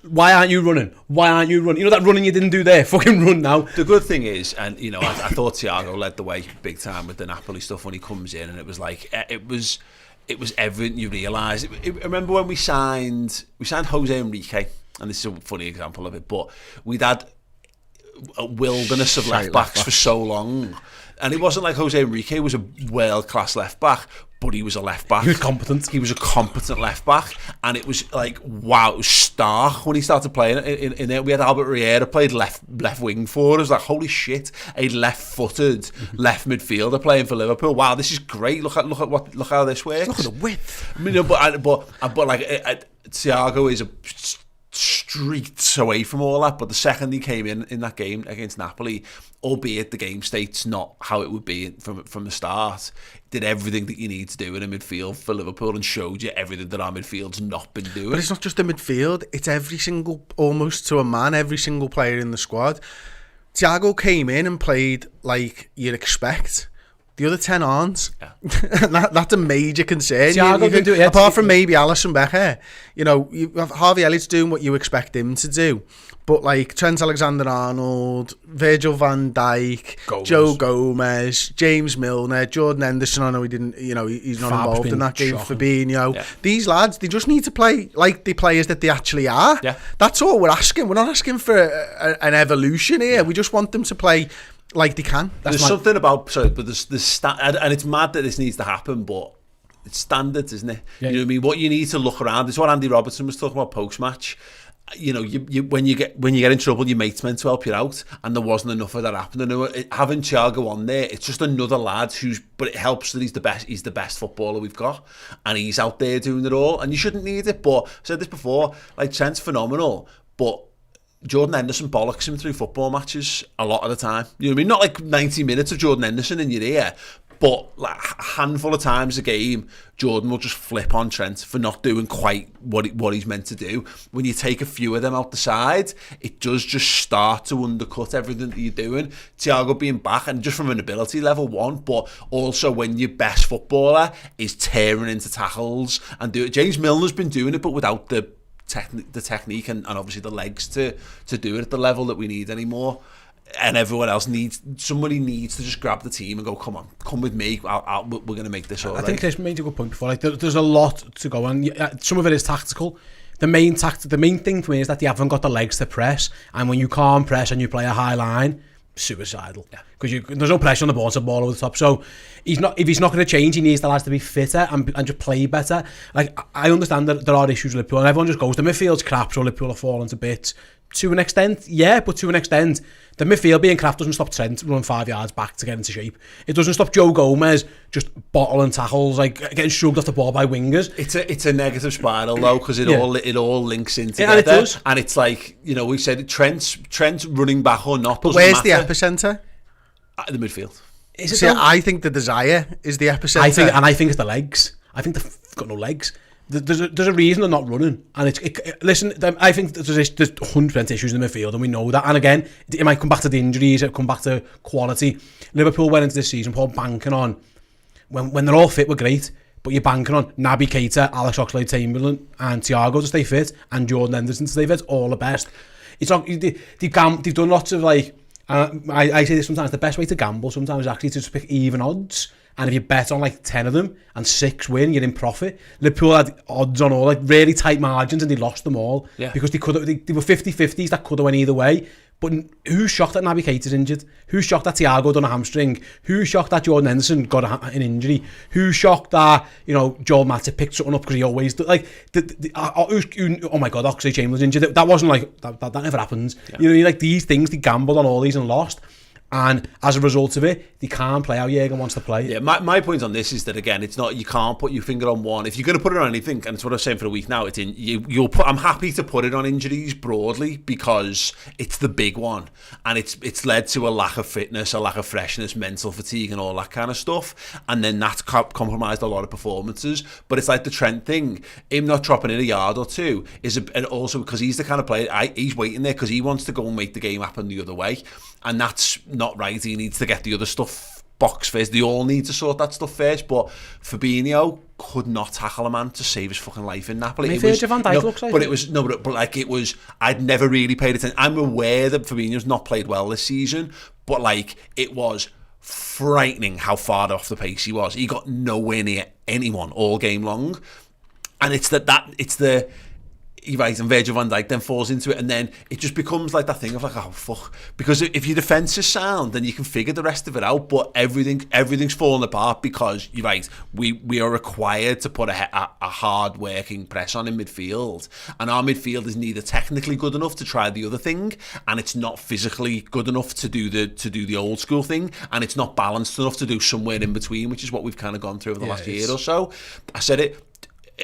Why aren't you running? You know that running you didn't do there. Fucking run now. The good thing is, and you know, I thought Thiago led the way big time with the Napoli stuff when he comes in, and it was like it was everything you realise. I remember when we signed Jose Enrique, and this is a funny example of it, but we'd had a wilderness of left backs for so long, and it wasn't like Jose Enrique was a world class left back, but he was a left back. He was competent. He was a competent left back, and it was like, wow, it was stark when he started playing in there. We had Albert Riera played left wing for us. Like, holy shit, a left-footed left midfielder playing for Liverpool. Wow, this is great. Look how this works. Look at the width. I mean, but like Thiago is a streets away from all that, but the second he came in that game against Napoli, albeit the game state's not how it would be from the start, did everything that you need to do in a midfield for Liverpool and showed you everything that our midfield's not been doing. But it's not just the midfield, it's every single, almost to a man, every single player in the squad. Thiago came in and played like you'd expect. The other 10 aren't. Yeah. That's a major concern. Apart from maybe Alisson Becker, you know, Harvey Elliott's doing what you expect him to do. But like Trent Alexander-Arnold, Virgil van Dijk, Joe Gomez, James Milner, Jordan Henderson. I know he didn't. You know, he's not involved in that game. Fabinho. Yeah. These lads, they just need to play like the players that they actually are. Yeah. That's all we're asking. We're not asking for an evolution here. Yeah. We just want them to play like they can. There's something about and it's mad that this needs to happen, but it's standards, isn't it? Yeah. You know what I mean? What you need to look around. It's what Andy Robertson was talking about post match. You know, when you get in trouble, your mate's meant to help you out, and there wasn't enough of that happening. Having Thiago on there, it's just another lad but it helps that he's the best footballer we've got, and he's out there doing it all. And you shouldn't need it, but I said this before, like Trent's phenomenal, but Jordan Henderson bollocks him through football matches a lot of the time. You know what I mean? Not like 90 minutes of Jordan Henderson in your ear, but like a handful of times a game, Jordan will just flip on Trent for not doing quite what he's meant to do. When you take a few of them out the side, it does just start to undercut everything that you're doing. Thiago being back, and just from an ability level, one, but also when your best footballer is tearing into tackles and do it. James Milner's been doing it, but without the technique and obviously the legs to do it at the level that we need anymore. And everyone else somebody needs to just grab the team and go, come with me, we're going to make this all right. I think Chris made a good point before. Like, there's a lot to go on. Some of it is tactical. The main thing for me is that they haven't got the legs to press, and when you can't press and you play a high line, suicidal. Because there's no pressure on the ball, it's a ball over the top. So if he's not going to change, he needs the lads to be fitter and just play better. Like, I understand that there are issues with Liverpool, and everyone just goes, the midfield's crap, so Liverpool are falling to bits. To an extent, yeah, but to an extent, the midfield being crap doesn't stop Trent running 5 yards back to get into shape. It doesn't stop Joe Gomez just bottling tackles, like getting shrugged off the ball by wingers. It's a negative spiral though, because it all links in together. And it does. And it's like, you know, we said Trent's running back or not. But where's the epicentre? The midfield. I think the desire is the epicentre. I think it's the legs. I think they've got no legs. There's a reason they're not running, and listen. I think there's 100% issues in the midfield, and we know that. And again, it might come back to the injuries, it come back to quality. Liverpool went into this season, Paul, banking on when they're all fit, we're great, but you're banking on Naby Keita, Alex Oxlade-Chamberlain, and Thiago to stay fit, and Jordan Henderson to stay fit. All the best. It's not they've done lots of like. I say this sometimes. The best way to gamble sometimes is actually to just pick even odds. And if you bet on like 10 of them and 6 win, you're in profit. Liverpool had odds on all, like really tight margins, and they lost them all. Yeah. Because they were 50-50s that could have went either way. But who's shocked that Naby Keita's injured? Who's shocked that Thiago done a hamstring? Who's shocked that Jordan Henderson got an injury? Who's shocked that, you know, Joel Matip picked something up because he always like oh my God, Oxlade-Chamberlain's injured. That wasn't like that never happens. Yeah. You know, like these things, they gambled on all these and lost. And as a result of it, they can't play how Jurgen wants to play. Yeah, my point on this is that, again, it's not, you can't put your finger on one. If you're going to put it on anything, and it's what I was saying for a week now, it's in you'll put. I'm happy to put it on injuries broadly because it's the big one, and it's led to a lack of fitness, a lack of freshness, mental fatigue, and all that kind of stuff. And then that's compromised a lot of performances. But it's like the Trent thing, him not dropping in a yard or two and also because he's the kind of player, he's waiting there because he wants to go and make the game happen the other way, and that's not right. He needs to get the other stuff box first. They all need to sort that stuff first. But Fabinho could not tackle a man to save his fucking life in Napoli. Virgil van Dijk looks like but it. It was no, but like it was. I'd never really paid attention. I'm aware that Fabinho's not played well this season, but like it was frightening how far off the pace he was. He got nowhere near anyone all game long, and it's the. You're right, and Virgil van Dijk then falls into it, and then it just becomes like that thing of like, oh fuck, because if your defence is sound, then you can figure the rest of it out. But everything's falling apart because you're right. We are required to put a hard working press on in midfield, and our midfield is neither technically good enough to try the other thing, and it's not physically good enough to do the old school thing, and it's not balanced enough to do somewhere in between, which is what we've kind of gone through over the last year or so. I said it.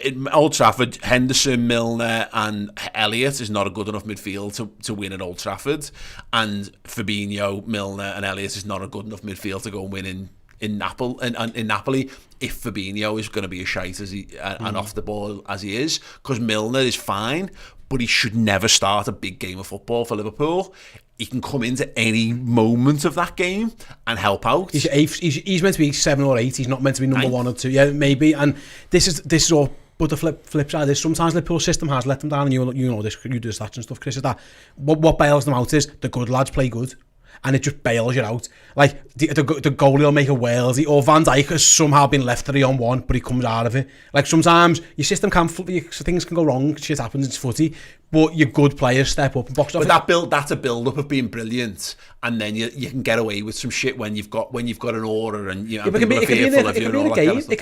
In Old Trafford, Henderson, Milner and Elliott is not a good enough midfield to win at Old Trafford, and Fabinho, Milner and Elliott is not a good enough midfield to go and win in Napoli if Fabinho is going to be as shite as and off the ball as he is, because Milner is fine, but he should never start a big game of football for Liverpool. He can come into any moment of that game and help out. He's meant to be 7 or 8. He's not meant to be number 1 or 2. Yeah, maybe. And this is all. But the flip side is sometimes the Liverpool system has let them down, and you know this. You do the stats and stuff, Chris. Is that what bails them out is the good lads play good, and it just bails you out. Like the goalie will make a Walesy, or Van Dijk has somehow been left 3-on-1, but he comes out of it. Like sometimes your system things can go wrong, shit happens, it's footy, but your good players step up and box off. But that's a build up of being brilliant, and then you can get away with some shit when you've got an aura and it can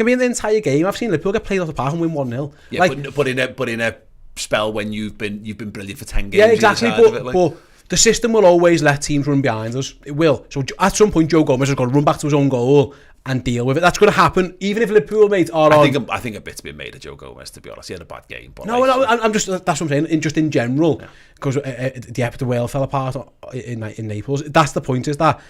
be in the entire game. I've seen Liverpool get played off the park and win 1-0. Yeah, like, but in a spell when you've been brilliant for 10 games. Yeah, exactly. But the system will always let teams run behind us. It will. So at some point, Joe Gomez has got to run back to his own goal and deal with it. That's going to happen, even if Liverpool mates are. I think a bit's been made of Joe Gomez, to be honest. He had a bad game. But I'm just. That's what I'm saying. Just in general, because the whale fell apart in Naples. That's the point. Is that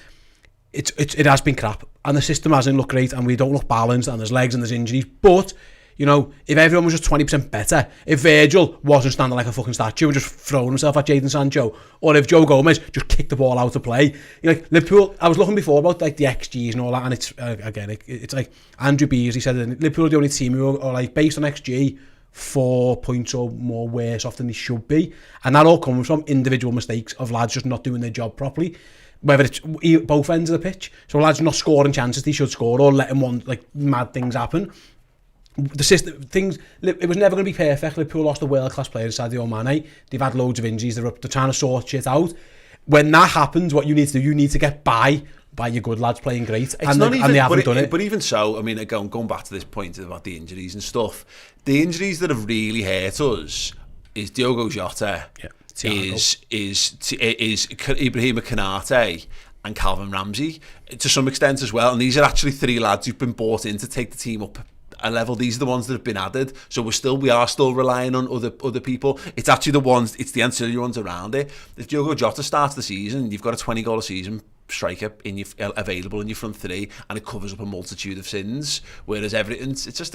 it has been crap, and the system hasn't looked great, and we don't look balanced, and there's legs and there's injuries, but. You know, if everyone was just 20% better, if Virgil wasn't standing like a fucking statue and just throwing himself at Jadon Sancho, or if Joe Gomez just kicked the ball out to play, you know, like Liverpool, I was looking before about like the XGs and all that, and it's again, it's like Andrew Beasley said, Liverpool are the only team who are like based on XG 4 points or more worse off than they should be, and that all comes from individual mistakes of lads just not doing their job properly. Whether it's both ends of the pitch, so lads not scoring chances they should score, or letting mad things happen. The system, it was never going to be perfect. Liverpool lost a world-class player, Sadio Mane. They've had loads of injuries. They're trying to sort shit out. When that happens, what you need to do, you need to get by your good lads playing great. They haven't done it. But even so, I mean, going back to this point about the injuries and stuff, the injuries that have really hurt us is Diogo Jota, is Ibrahima Konate, and Calvin Ramsey, to some extent as well. And these are actually 3 lads who've been brought in to take the team up a level. These are the ones that have been added, so we are still relying on other people. It's actually it's the ancillary ones around it. If Diogo Jota starts the season, you've got a 20-goal a season striker available in your front 3, and it covers up a multitude of sins. Whereas everything, it's just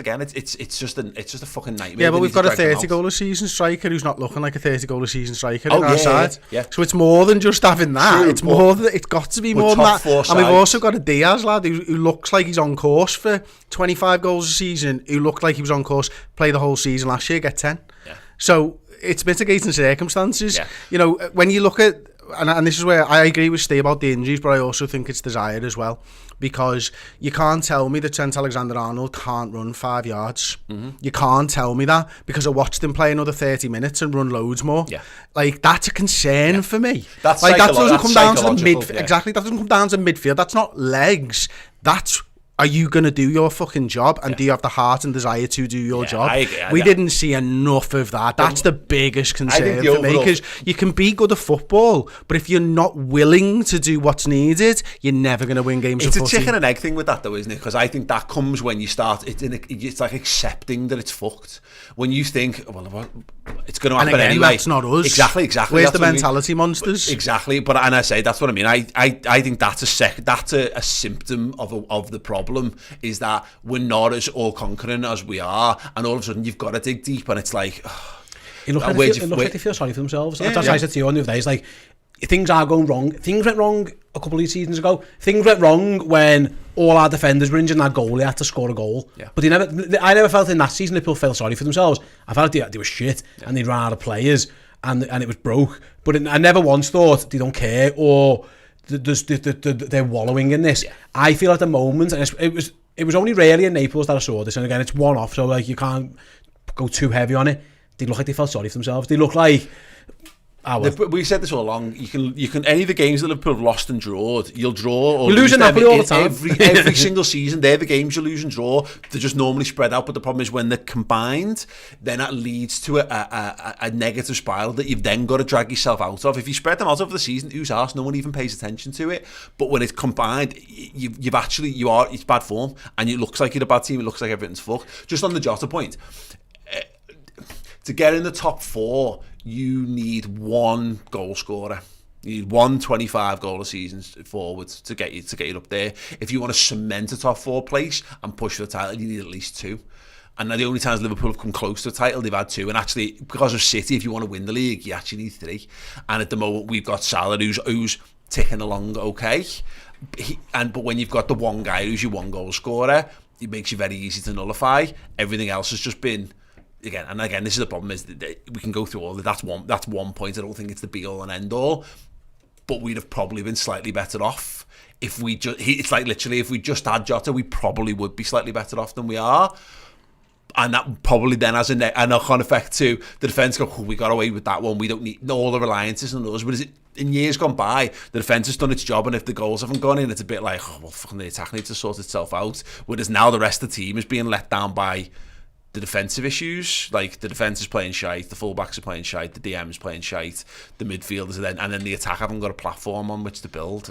a fucking nightmare. Yeah, but we've got a 30-goal a season striker who's not looking like a 30-goal a season striker on our side. Yeah. So it's more than just having that. True, it's more than it's got to be more than that. And we've also got a Diaz lad who looks like he's on course for 25 goals a season. Who looked like he was on course, play the whole season last year, get 10. Yeah. So it's mitigating circumstances. Yeah. You know, when you look at. And this is where I agree with Steve about the injuries, but I also think it's desired as well, because you can't tell me that Trent Alexander-Arnold can't run 5 yards. Mm-hmm. You can't tell me that, because I watched him play another 30 minutes and run loads more. Yeah. Like, that's a concern for me. That's like, that doesn't come down to the midfield. Yeah. Exactly, that doesn't come down to midfield. That's not legs. That's are you going to do your fucking job? And do you have the heart and desire to do your job? We didn't see enough of that. That's the biggest concern for me, because you can be good at football, but if you're not willing to do what's needed, you're never going to win games. It's a chicken and egg thing with that, though, isn't it? Because I think that comes when you start. It's like accepting that it's fucked. When you think, well, it's going to happen anyway. That's not us. Exactly. Where's the mentality monsters? Exactly. But and I say that's what I mean. I think that's a symptom of the problem, is that we're not as all-conquering as we are, and all of a sudden you've got to dig deep, and it's like... It looks like they feel sorry for themselves. That's what I said to you on the other day. It's like, things are going wrong. Things went wrong a couple of seasons ago. Things went wrong when all our defenders were injured and our goalie had to score a goal. Yeah. But I never felt in that season Liverpool felt sorry for themselves. I felt they were shit, and they'd run out of players, and it was broke. But I never once thought they don't care, or they're wallowing in this. Yeah. I feel at the moment, and it was only rarely in Naples that I saw this, and again, it's one off, so like you can't go too heavy on it. They look like they felt sorry for themselves. They look like... We said this all along. You can any of the games that Liverpool have lost and drawn, you'll draw or we lose in Napoli all the time. Every single season, they're the games you lose and draw. They're just normally spread out, but the problem is when they're combined, then that leads to a negative spiral that you've then got to drag yourself out of. If you spread them out over the season, who's arsed? No one even pays attention to it. But when it's combined, it's bad form, and it looks like you're a bad team. It looks like everything's fucked. Just on the Jota point, to get in the top 4, you need one goal scorer. You need one 25-goal season forward to get you up there. If you want to cement a top 4 place and push for the title, you need at least 2. And now the only times Liverpool have come close to a title, they've had 2. And actually, because of City, if you want to win the league, you actually need 3. And at the moment, we've got Salah, who's ticking along okay. But when you've got the one guy who's your one goal scorer, it makes you very easy to nullify. Everything else has just been... Again, this is the problem, is that we can go through all that. That's one point. I don't think it's the be all and end all, but we'd have probably been slightly better off if we just. It's like literally, if we just had Jota, we probably would be slightly better off than we are, and that probably then has a knock-on effect to the defence. Go, we got away with that one. We don't need all the reliances on us. But in years gone by, the defence has done its job, and if the goals haven't gone in, it's a bit like, fucking the attack needs to sort itself out. Whereas now the rest of the team is being let down by the defensive issues, like the defence is playing shite, the fullbacks are playing shite, the DM's playing shite, the midfielders are and then the attack haven't got a platform on which to build.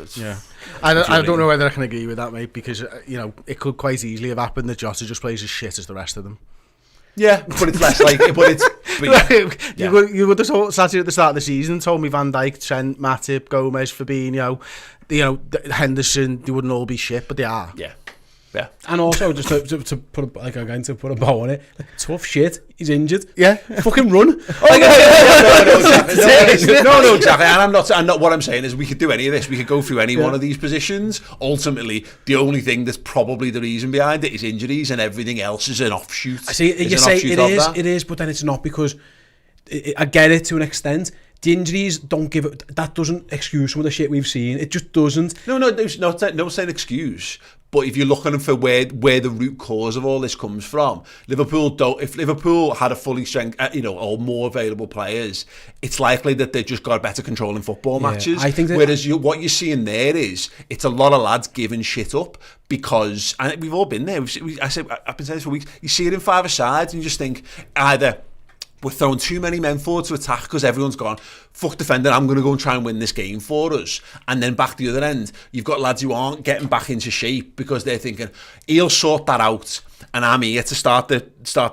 I don't know whether I can agree with that, mate, because it could quite easily have happened that Jota just plays as shit as the rest of them. Yeah, but it's less like. You would have sat here at the start of the season and told me Van Dijk, Trent, Matip, Gomez, Fabinho, Henderson, they wouldn't all be shit, but they are. Yeah, and also just to put a bow on it, tough shit. He's injured. Yeah, fucking run. No, exactly. And I'm not. What I'm saying is, we could do any of this. We could go through any one of these positions. Ultimately, the only thing that's probably the reason behind it is injuries, and everything else is an offshoot. I see. You say it is, but then it's not, because I get it to an extent. The injuries that doesn't excuse some of the shit we've seen. It just doesn't. No, there's no saying excuse. But if you're looking for where the root cause of all this comes from, if Liverpool had a fully strength, or more available players, it's likely that they just got better control in football matches. I think whereas what you're seeing there is, it's a lot of lads giving shit up because, and we've all been there. I've been saying this for weeks. You see it in 5-a-sides, and you just think either we're throwing too many men forward to attack because everyone's gone, fuck defender, I'm going to go and try and win this game for us. And then back the other end, you've got lads who aren't getting back into shape because they're thinking, he'll sort that out and I'm here to start the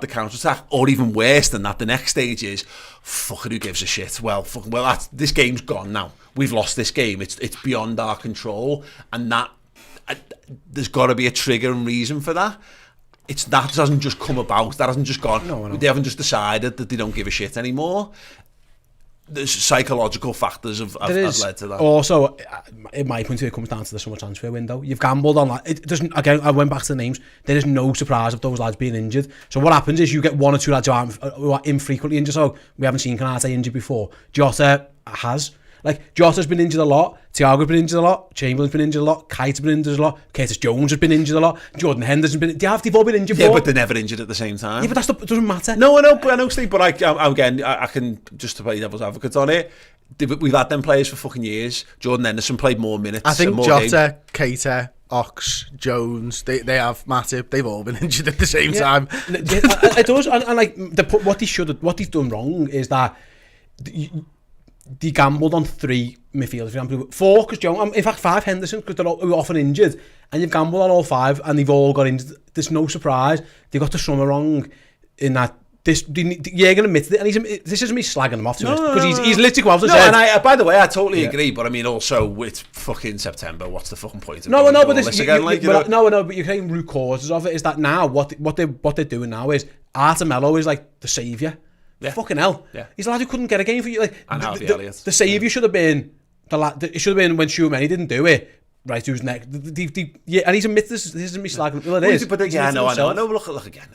counter-attack. Or even worse than that, the next stage is, fuck it, who gives a shit? Well, this game's gone now. We've lost this game. It's beyond our control. And that there's got to be a trigger and reason for that. That hasn't just come about. That hasn't just gone. No. They haven't just decided that they don't give a shit anymore. There's psychological factors have led to that. Also, in my point of view, it comes down to the summer transfer window. You've gambled on that. It doesn't. Again, I went back to the names. There is no surprise of those lads being injured. So what happens is you get one or two lads who are infrequently injured. So we haven't seen Kanate injured before. Jota has. Like, Jota's been injured a lot, Thiago's been injured a lot, Chamberlain's been injured a lot, Kite's been injured a lot, Curtis Jones has been injured a lot, Jordan Henderson's been injured. They've all been injured before. Yeah, but they're never injured at the same time. Yeah, but it doesn't matter. No, I know, Steve, but I can, just to play devil's advocate on it, we've had them players for fucking years. Jordan Henderson played more minutes. I think Jota, Keita, Ox, Jones, they have Matip. They've all been injured at the same time. It does, and like what he's done wrong is that they gambled on 3 midfielders, for example, 4 because Jones, in fact 5 Henderson because they're often injured, and you've gambled on all 5 and they've all got injured. There's no surprise they got the summer wrong in that. Jürgen admitted it, and this isn't me slagging him off because he's literally come out and said. And by the way, I totally agree. But I mean, also it's fucking September. What's the fucking point of but this again? But you're saying root causes of it is that now what they're doing now is Artemelo is like the saviour. Yeah. Fucking hell. Yeah. He's a lad who couldn't get a game for you. Like, and Harvey Elliott. The saviour should have been the lad. It should have been when Schumann didn't do it. Right, who's next? Yeah, and he's admitted this isn't me slagging. Well, it is. But yeah, I know. Look again.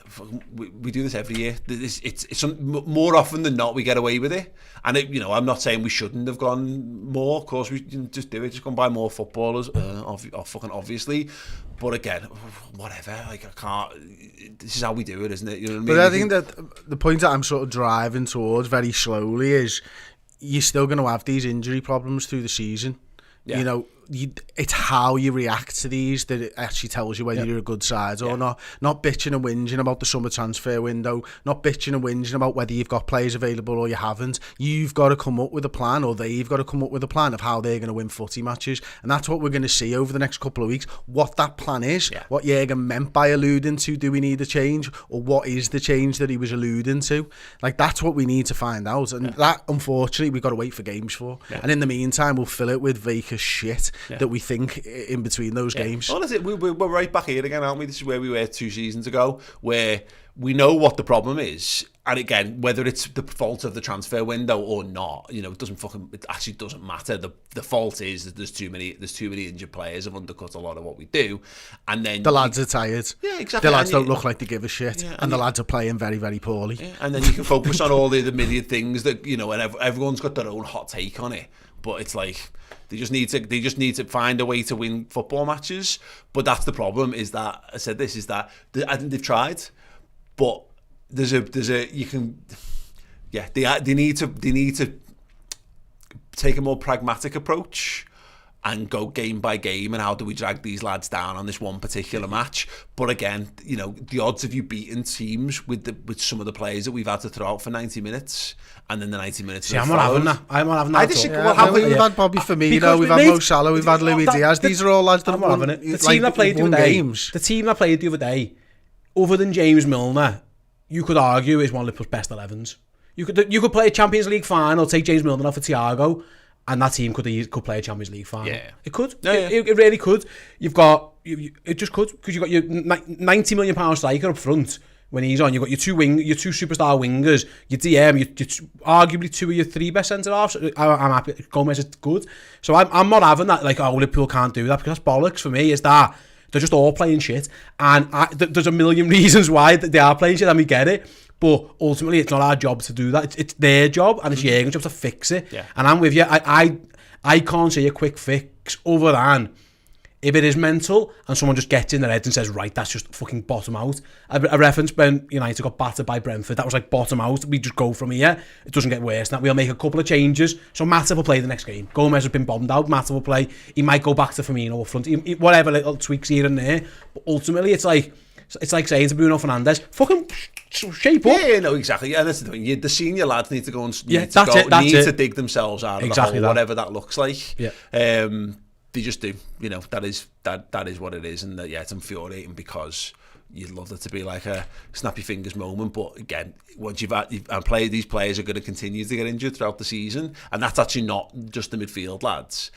We do this every year. It's more often than not we get away with it. And I'm not saying we shouldn't have gone more. Of course, we just do it. Just go and buy more footballers. Fucking obviously. But again, whatever. Like I can't. This is how we do it, isn't it? You know what I mean? But I think that the point that I'm sort of driving towards very slowly is you're still going to have these injury problems through the season. Yeah. It's how you react to these that it actually tells you whether you're a good side or not. Not bitching and whinging about the summer transfer window. Not bitching and whinging about whether you've got players available or you haven't. You've got to come up with a plan, or they've got to come up with a plan of how they're going to win footy matches. And that's what we're going to see over the next couple of weeks. What that plan is, what Jürgen meant by alluding to, do we need a change? Or what is the change that he was alluding to? Like, that's what we need to find out. And that, unfortunately, we've got to wait for games for. Yeah. And in the meantime, we'll fill it with vacant shit that we think in between those games. Well, that's it. We're right back here again, aren't we? This is where we were 2 seasons ago, where we know what the problem is. And again, whether it's the fault of the transfer window or not, it actually doesn't matter. The fault is that there's too many injured players have undercut a lot of what we do. And then the lads are tired. Yeah, exactly. The lads don't look like they give a shit. Yeah, and the lads are playing very, very poorly. Yeah, and then you can focus on all the million things that, and everyone's got their own hot take on it. But it's like they just need to find a way to win football matches. But that's the problem. Is that I said this is that I think they've tried, but they need to take a more pragmatic approach and go game by game, and how do we drag these lads down on this one particular match. But again, the odds of you beating teams with some of the players that we've had to throw out for 90 minutes, and then the 90 minutes. See, I'm not having that. We've had Bobby Firmino, we've had Mo Salah, we've had Luis Diaz. These are all lads that have won. The team that played the other day, other than James Milner, you could argue is one of Liverpool's best 11s. You could play a Champions League final, take James Milner off for Thiago, and that team could play a Champions League final. Yeah. It could. Yeah. It really could. It just could, because you've got your £90 million striker up front when he's on. You've got your two superstar wingers, your DM, your arguably 2 of your 3 best centre-halves. I'm happy. Gomez is good. So I'm not having that, like, Liverpool can't do that, because that's bollocks for me, is that they're just all playing shit. And there's a million reasons why they are playing shit, and we get it. But ultimately, it's not our job to do that. It's their job, and it's Jürgen's job to fix it. Yeah. And I'm with you. I can't see a quick fix other than if it is mental and someone just gets in their head and says, right, that's just fucking bottom out. I referenced when United got battered by Brentford. That was like bottom out. We just go from here. It doesn't get worse than that. We'll make a couple of changes. So Matip will play the next game. Gomez has been bombed out. Matip will play. He might go back to Firmino up front. Whatever little tweaks here and there. But ultimately, it's like saying to Bruno Fernandes, fucking shape up. Yeah, no, exactly. And that's the thing. The senior lads need to go and to dig themselves out of the hole, whatever that looks like. Yeah. They just do. That is what it is, and it's infuriating, because you'd love it to be like a snap your fingers moment. But again, once these players are going to continue to get injured throughout the season, and that's actually not just the midfield lads.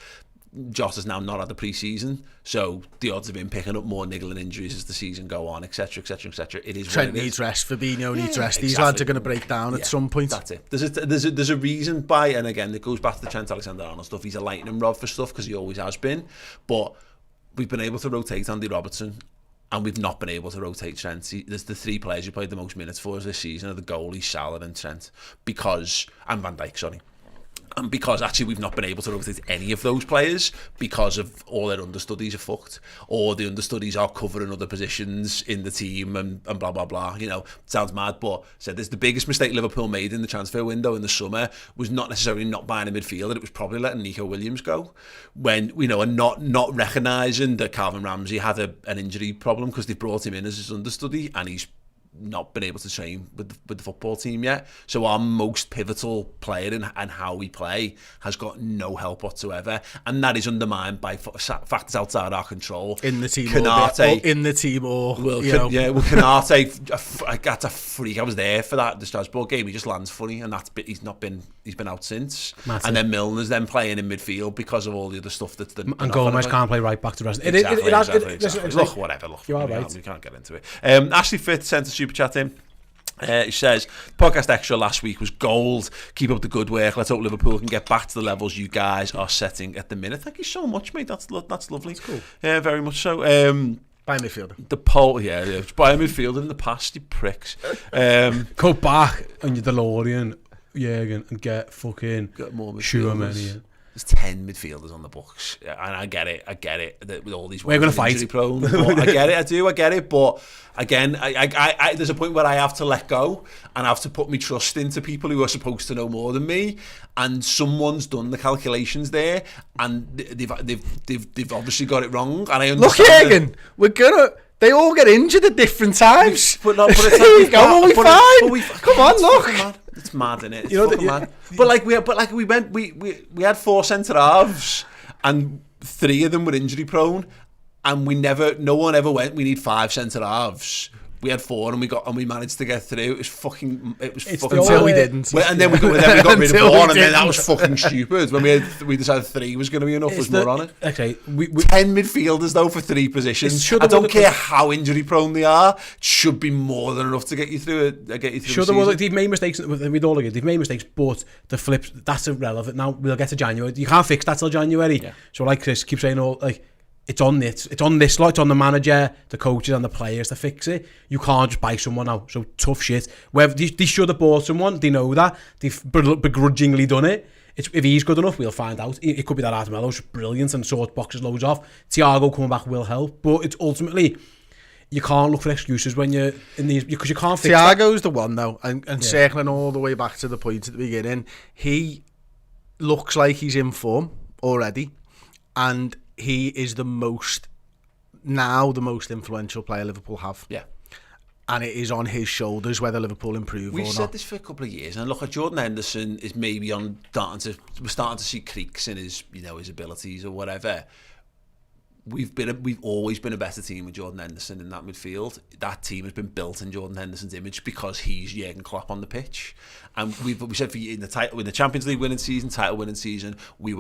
Jota's now not had the pre-season, so the odds of him picking up more niggling injuries as the season go on, etc., etc., etc. It is Trent what it needs is. Rest, Fabinho needs rest. These lads are going to break down at some point. That's it. There's a reason by, and again, it goes back to the Trent Alexander-Arnold stuff. He's a lightning rod for stuff, because he always has been. But we've been able to rotate Andy Robertson, and we've not been able to rotate Trent. There's the 3 players who played the most minutes for us this season are the goalies, Salah and Trent, and Van Dijk, sorry. And because actually we've not been able to rotate any of those players because of all their understudies are fucked, or the understudies are covering other positions in the team and blah blah blah. You know, it sounds mad, but said this: the biggest mistake Liverpool made in the transfer window in the summer was not necessarily not buying a midfielder; it was probably letting Nico Williams go, when and not recognising that Calvin Ramsey had an injury problem because they brought him in as his understudy and he's not been able to train with the football team yet. So our most pivotal player and how we play has got no help whatsoever, and that is undermined by factors outside our control. In the team, Kanate, Kanate. That's a freak. I was there for that the Strasbourg game. He just lands funny, and he's been out since. Massive. And then Milner's then playing in midfield because of all the other stuff that's done. And Gomez can't play right back to the rest. Exactly. Look, whatever. Look, you are right. We can't get into it. Ashley Fitz sent a super chat in. He says, podcast extra last week was gold. Keep up the good work. Let's hope Liverpool can get back to the levels you guys are setting at the minute. Thank you so much, mate. That's lovely. That's cool. Yeah, very much so. Buy a midfielder. The poll, buy a midfielder in the past, you pricks. Go back on your DeLorean, Jürgen, and get fucking more midfielders. There's 10 midfielders on the books, and I get it that with all these we're going to fight prone, I get it, but again I there's a point where I have to let go and I have to put my trust into people who are supposed to know more than me, and someone's done the calculations there and they've obviously got it wrong, and I understand. Look, Hagen, they all get injured at different times. But it's like there you go, we're fine. Come on, look. It's mad, isn't it? It's mad. But we had 4 centre halves, and 3 of them were injury prone, and no one ever went, we need 5 centre halves. We had 4 and we managed to get through. It was fucking until we didn't. And then we got rid of 1, and then that was fucking stupid. When we decided 3 was going to be enough, was more on it. Okay, 10 midfielders though for 3 positions. I don't care how injury prone they are. It should be more than enough to get you through it. Sure, they've made mistakes. We'd all agree they've made mistakes, but the flip, that's irrelevant. Now we'll get to January. You can't fix that till January. Yeah. So like Chris keeps saying, it's on this lot, it's on the manager, the coaches and the players to fix it. You can't just buy someone out. So tough shit. They should have bought someone, they know that. They've begrudgingly done it. If he's good enough, we'll find out. It could be that Artemello's brilliant and sort boxes loads off. Thiago coming back will help. But it's ultimately, you can't look for excuses when you're in these, because you can't fix Thiago's the one though, and circling all the way back to the point at the beginning, he looks like he's in form already, and he is the most influential player Liverpool have. Yeah. And it is on his shoulders whether Liverpool improve or not. We've said this for a couple of years, and look at Jordan Henderson is maybe we're starting to see creaks in his abilities or whatever. We've always been a better team with Jordan Henderson in that midfield. That team has been built in Jordan Henderson's image because he's Jurgen Klopp on the pitch. And we said in the Champions League winning season, title winning season, we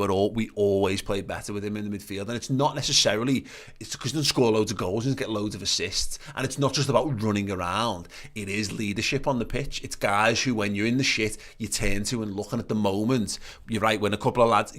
always played better with him in the midfield. And it's not necessarily it's because he doesn't score loads of goals, he doesn't get loads of assists, and it's not just about running around. It is leadership on the pitch. It's guys who, when you're in the shit, you turn to and look. And at the moment, you're right, when a couple of lads,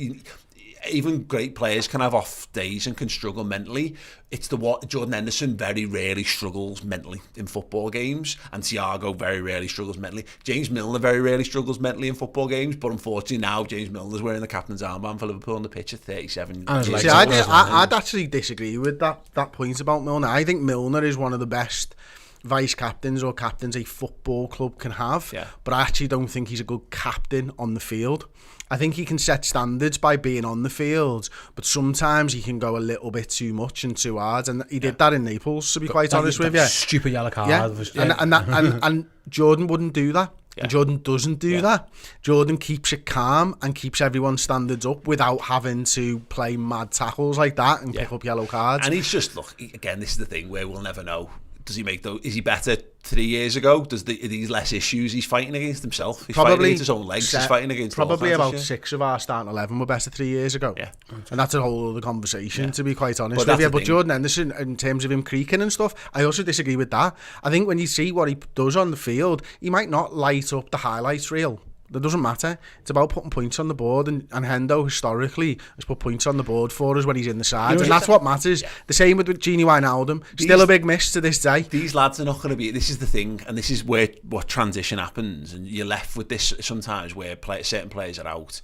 even great players can have off days and can struggle mentally. It's Jordan Henderson very rarely struggles mentally in football games, and Thiago very rarely struggles mentally. James Milner very rarely struggles mentally in football games, but unfortunately now James Milner's wearing the captain's armband for Liverpool on the pitch at 37. I'd actually disagree with that point about Milner. I think Milner is one of the best vice captains or captains a football club can have, but I actually don't think he's a good captain on the field. I think he can set standards by being on the field, but sometimes he can go a little bit too much and too hard, and he did that in Naples, to be quite honest with you. Stupid yellow card. And Jordan wouldn't do that. Yeah. And Jordan doesn't do that. Jordan keeps it calm and keeps everyone's standards up without having to play mad tackles like that and pick up yellow cards. And he's just, again, this is the thing where we'll never know. Does he make those? Is he better 3 years ago? Are these less issues? He's fighting against himself. He's fighting against his own legs. He's fighting against probably about 6 of our starting 11 were better 3 years ago. Yeah, and that's a whole other conversation, to be quite honest with you. But Jordan Henderson, in terms of him creaking and stuff, I also disagree with that. I think when you see what he does on the field, he might not light up the highlights reel. That doesn't matter. It's about putting points on the board, and Hendo historically has put points on the board for us when he's in the side, and that's what matters. The same with Gini Wijnaldum. Still a big miss to this day. These lads are not going to be. This is the thing, and this is where what transition happens, and you're left with this sometimes where certain players are out.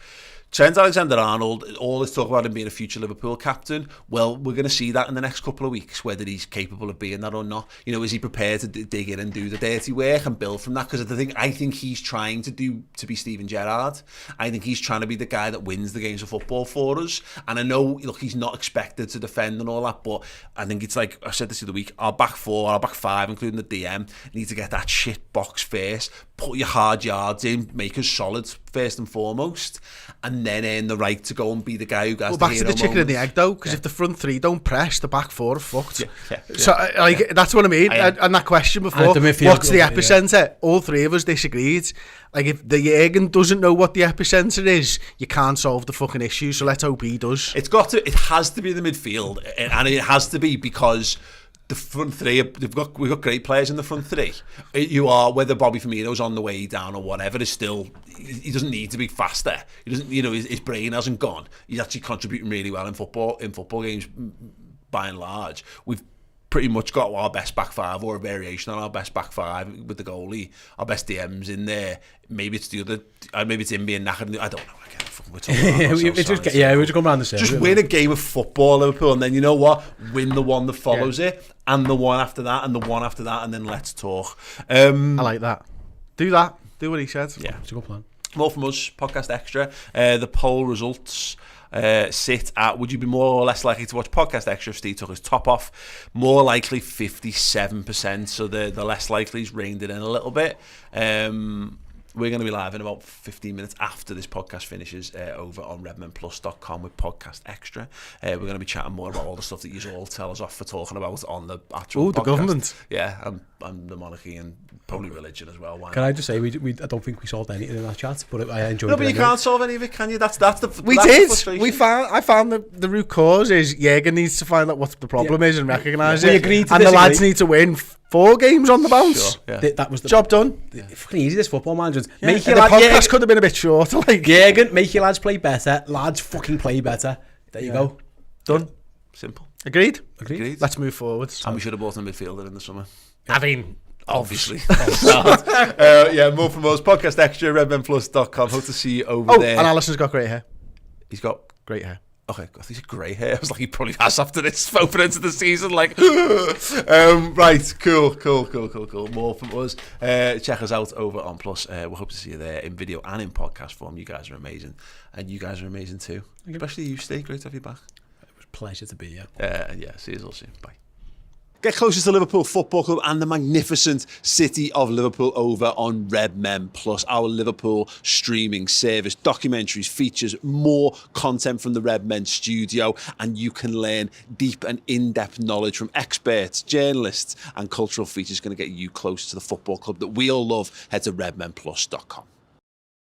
Trent Alexander-Arnold, all this talk about him being a future Liverpool captain, well, we're going to see that in the next couple of weeks, whether he's capable of being that or not. You know, is he prepared to dig in and do the dirty work and build from that? Because I think he's trying to be Steven Gerrard. I think he's trying to be the guy that wins the games of football for us. And I know, look, he's not expected to defend and all that, but I think it's like, I said this the other week, our back four, our back five, including the DM, need to get that shit box first, put your hard yards in, make us solid first and foremost, and then earn the right to go and be the guy who has back to the chicken and the egg though, because if the front three don't press, the back four are fucked. So like that's what I mean. And that question before, what's the epicenter? All three of us disagreed. Like if the Jürgen doesn't know what the epicenter is, you can't solve the fucking issue. So let's hope he does. It has to be the midfield, and it has to be because the front three, we've got great players in the front three. You are, whether Bobby Firmino's on the way down or whatever, is still, he doesn't need to be faster. He doesn't, you know, his brain hasn't gone. He's actually contributing really well in football games by and large. We've pretty much got our best back five, or a variation on our best back five with the goalie, our best DMs in there. Maybe it's the other, maybe it's him being knackered. I don't know. We're just going around the same. Just win a game of football, Liverpool, and then you know what? Win the one that follows it, and the one after that, and the one after that, and then let's talk. I like that. Do that. Do what he said. Yeah, it's a good plan. More from us, Podcast Extra. The poll results sit at: would you be more or less likely to watch Podcast Extra if Steve took his top off? More likely 57%, so the less likely's reined it in a little bit. We're going to be live in about 15 minutes after this podcast finishes over on redmenplus.com with Podcast Extra. We're going to be chatting more about all the stuff that you all tell us off for talking about on the actual podcast. The government. Yeah, and the monarchy and probably religion as well. Can I just say, I don't think we solved anything in that chat, but I enjoyed it. No, but you can't solve any of it, can you? That's the I found the root cause is Jürgen needs to find out what the problem is and recognise it. We agreed to and the lads need to win 4 games on the bounce. Sure, yeah. That was the job done. Fucking easy, this football manager. Yeah. Make your podcast could have been a bit shorter. Like Jürgen, make your lads play better. Lads fucking play better. There you go. Done. Simple. Agreed. Agreed. Let's move forwards. And we should have bought a midfielder in the summer. I mean, obviously. Yeah, more from us. Podcast Extra, redmenplus.com. Hope to see you over there. And Alison's got great hair. He's got great hair. Okay, I think he's grey hair. I was like, he probably has after this opening to the season. Like, right, cool. More from us. Check us out over on Plus. We hope to see you there in video and in podcast form. You guys are amazing, and you guys are amazing too. Especially you, Steve. Great to have you back. It was a pleasure to be here. Yeah. See you all soon. Bye. Get closer to Liverpool Football Club and the magnificent city of Liverpool over on Redmen Plus, our Liverpool streaming service. Documentaries, features, more content from the Redmen studio, and you can learn deep and in-depth knowledge from experts, journalists, and cultural features going to get you close to the football club that we all love. Head to redmenplus.com.